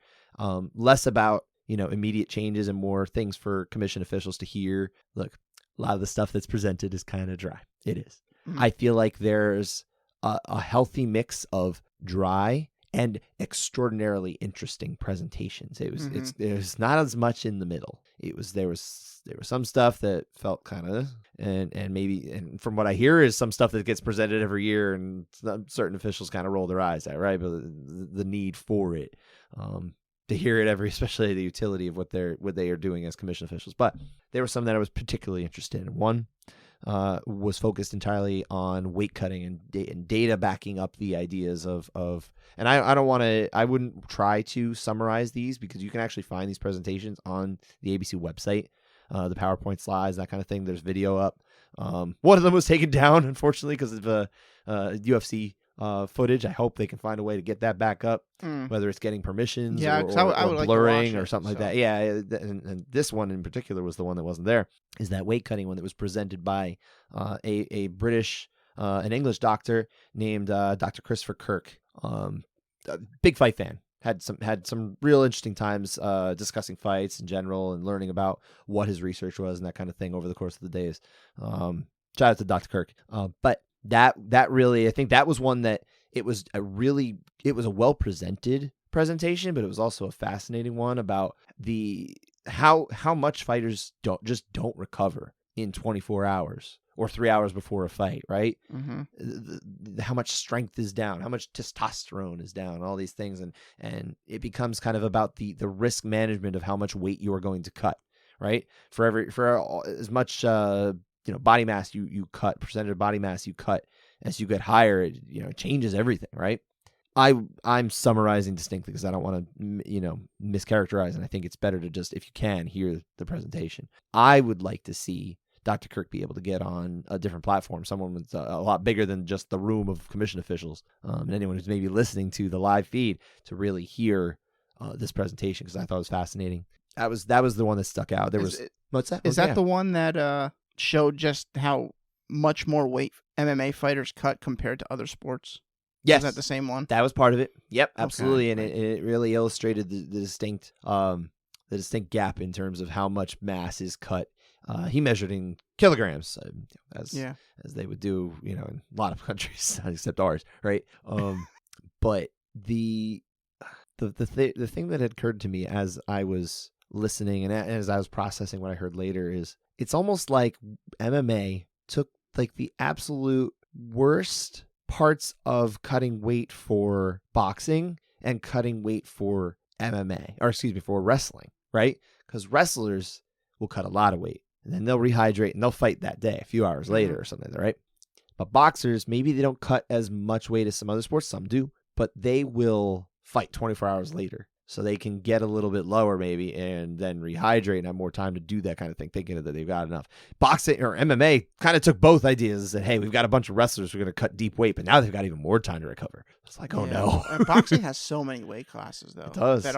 less about immediate changes and more things for commission officials to hear. Look, a lot of the stuff that's presented is kind of dry. It is. I feel like there's a healthy mix of dry and extraordinarily interesting presentations. It was there's not as much in the middle. There was some stuff that felt kind of and maybe from what I hear is some stuff that gets presented every year and certain officials kind of roll their eyes at, right? But the need for it to hear it especially the utility of what they are doing as commission officials. But there were some that I was particularly interested in. One was focused entirely on weight cutting and data backing up the ideas of and I wouldn't try to summarize these because you can actually find these presentations on the ABC website. the PowerPoint slides, that kind of thing. There's video up. One of them was taken down, unfortunately, because of UFC footage. I hope they can find a way to get that back up, whether it's getting permissions or would blurring like or something like that. Yeah, and this one in particular was the one that wasn't there. Is that weight cutting one that was presented by a British, an English doctor named Dr. Christopher Kirk. A big fight fan. Had some real interesting times discussing fights in general and learning about what his research was and that kind of thing over the course of the days. Shout out to Dr. Kirk. But that really, I think that was one that it was a well presented presentation, but it was also a fascinating one about how much fighters don't recover in 24 hours or 3 hours before a fight, right? Mm-hmm. How much strength is down, how much testosterone is down, all these things, and it becomes kind of about the risk management of how much weight you are going to cut, right? For as much body mass you cut, percentage of body mass you cut, as you get higher, it changes everything, right? I'm summarizing distinctly because I don't want to mischaracterize, and I think it's better to just, if you can, hear the presentation. I would like to see Dr. Kirk be able to get on a different platform, someone with a lot bigger than just the room of commission officials, and anyone who's maybe listening to the live feed to really hear this presentation, because I thought it was fascinating. That was the one that stuck out. What's that? Is that the one that showed just how much more weight MMA fighters cut compared to other sports? Yes. Is that the same one? That was part of it. Yep, absolutely. Okay. And it really illustrated the distinct gap in terms of how much mass is cut. He measured in kilograms, as they would do, in a lot of countries except ours, right? But the thing that had occurred to me as I was listening and as I was processing what I heard later is, it's almost like MMA took like the absolute worst parts of cutting weight for boxing and cutting weight for for wrestling, right? Because wrestlers will cut a lot of weight and then they'll rehydrate and they'll fight that day a few hours later or something, right? But boxers, maybe they don't cut as much weight as some other sports, some do, but they will fight 24 hours later. So they can get a little bit lower maybe and then rehydrate and have more time to do that kind of thing, thinking that they've got enough. Boxing or MMA kind of took both ideas and said, hey, we've got a bunch of wrestlers who are going to cut deep weight, but now they've got even more time to recover. It's like, oh no. And boxing has so many weight classes, though. It does. That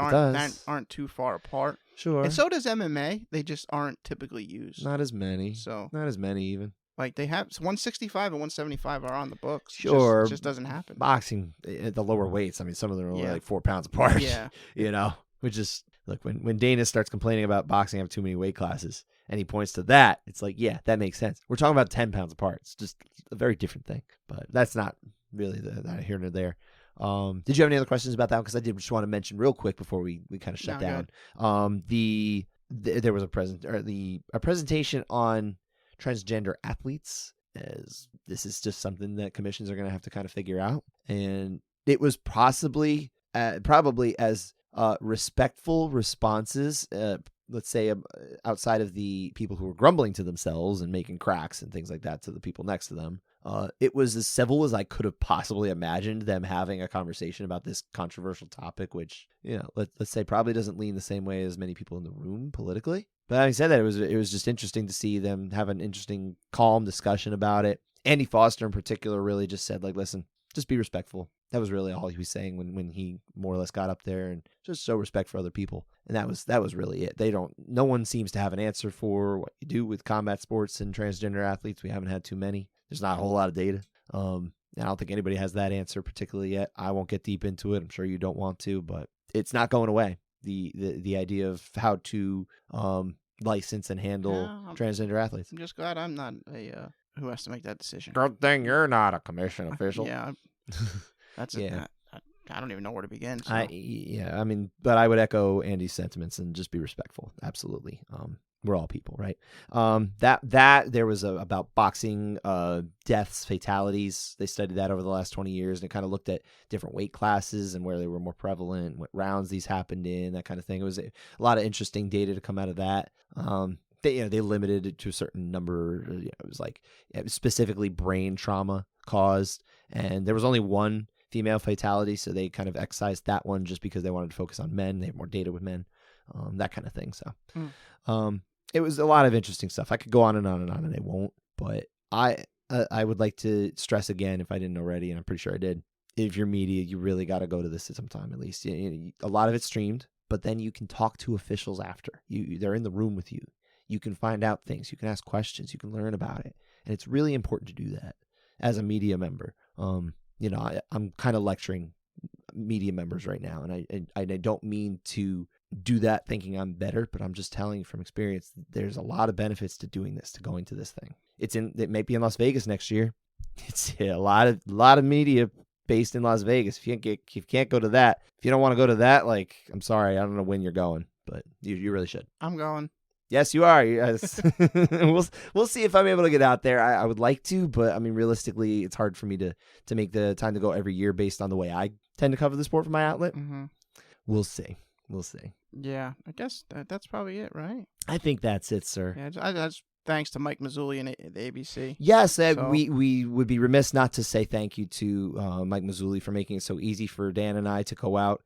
aren't too far apart. Sure. And so does MMA. They just aren't typically used. Not as many. Not as many even. Like they have 165 and 175 are on the books. Sure. It just doesn't happen. Boxing at the lower weights, I mean, some of them are only like 4 pounds apart. Yeah. Which is, look, when Dana starts complaining about boxing having too many weight classes and he points to that, it's like, yeah, that makes sense. We're talking about 10 pounds apart. It's just a very different thing. But that's not really the here nor there. Did you have any other questions about that? Because I did just want to mention real quick before we kind of shut down. There was a presentation on transgender athletes, as this is just something that commissions are going to have to kind of figure out. And it was probably as respectful responses, let's say outside of the people who were grumbling to themselves and making cracks and things like that to the people next to them. It was as civil as I could have possibly imagined them having a conversation about this controversial topic, which, let's say probably doesn't lean the same way as many people in the room politically. But having said that, it was just interesting to see them have an interesting, calm discussion about it. Andy Foster in particular really just said, like, listen, just be respectful. That was really all he was saying when he more or less got up there, and just show respect for other people. And that was really it. No one seems to have an answer for what you do with combat sports and transgender athletes. We haven't had too many. There's not a whole lot of data. I don't think anybody has that answer particularly yet. I won't get deep into it. I'm sure you don't want to, but it's not going away. The idea of how to license and handle transgender athletes. I'm just glad I'm not who has to make that decision. Good thing you're not a commission official. Yeah. That's it. I don't even know where to begin. So. But I would echo Andy's sentiments and just be respectful. Absolutely. We're all people, right? That there was about boxing deaths, fatalities. They studied that over the last 20 years, and it kind of looked at different weight classes and where they were more prevalent, what rounds these happened in, that kind of thing. It was a lot of interesting data to come out of that. They limited it to a certain number. It was like specifically brain trauma caused, and there was only one female fatality, so they kind of excised that one just because they wanted to focus on men. They have more data with men, that kind of thing. So, it was a lot of interesting stuff. I could go on and on and on, and I won't. But I would like to stress again, if I didn't already, and I'm pretty sure I did, if you're media, you really got to go to this at some time at least. A lot of it's streamed, but then you can talk to officials after. They're in the room with you. You can find out things. You can ask questions. You can learn about it. And it's really important to do that as a media member. I'm kind of lecturing media members right now, and I don't mean to do that thinking I'm better, but I'm just telling you from experience, there's a lot of benefits to doing this, to going to this thing. It may be in Las Vegas next year. It's a lot of media based in Las Vegas. If you can't go to that, if you don't want to go to that, like, I'm sorry, I don't know when you're going, but you really should. I'm going. Yes, you are. Yes. We'll see if I'm able to get out there. I would like to, but I mean, realistically, it's hard for me to make the time to go every year based on the way I tend to cover the sport for my outlet. Mm-hmm. We'll see. Yeah, I guess that's probably it, right? I think that's it, sir. Yeah, that's thanks to Mike Mazzulli and the ABC. Yes, we would be remiss not to say thank you to Mike Mazzulli for making it so easy for Dan and I to go out,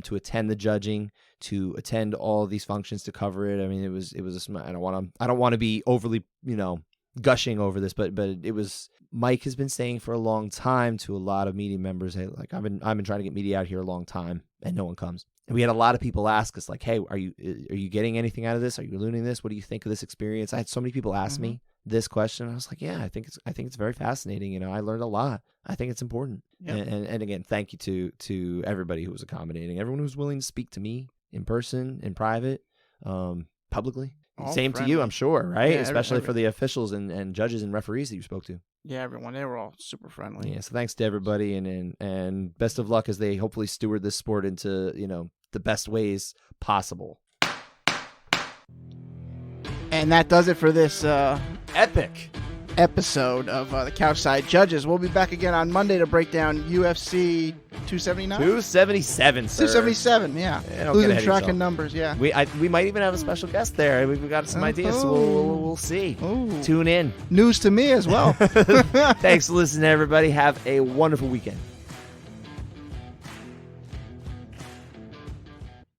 to attend the judging, to attend all these functions, to cover it. I mean, it was I don't want to be overly, gushing over this, but it was, Mike has been saying for a long time to a lot of media members, hey, like, I've been trying to get media out here a long time, and no one comes. And we had a lot of people ask us, like, hey, are you getting anything out of this? Are you learning this? What do you think of this experience? I had so many people ask me this question. I was like, yeah, I think it's very fascinating. I learned a lot. I think it's important. Yep. And again, thank you to everybody who was accommodating, everyone who was willing to speak to me in person, in private, publicly. All Same friendly. to you, I'm sure, right? Yeah, especially for the officials and judges and referees that you spoke to. Yeah, everyone. They were all super friendly. Yeah, so thanks to everybody, and best of luck as they hopefully steward this sport into, the best ways possible. And that does it for this Epic episode of the Couchside Judges. We'll be back again on Monday to break down UFC 279? 277, sir. 277, yeah. Losing track of numbers, yeah. We might even have a special guest there. We've got some ideas, so we'll see. Ooh. Tune in. News to me as well. Thanks for listening, everybody. Have a wonderful weekend.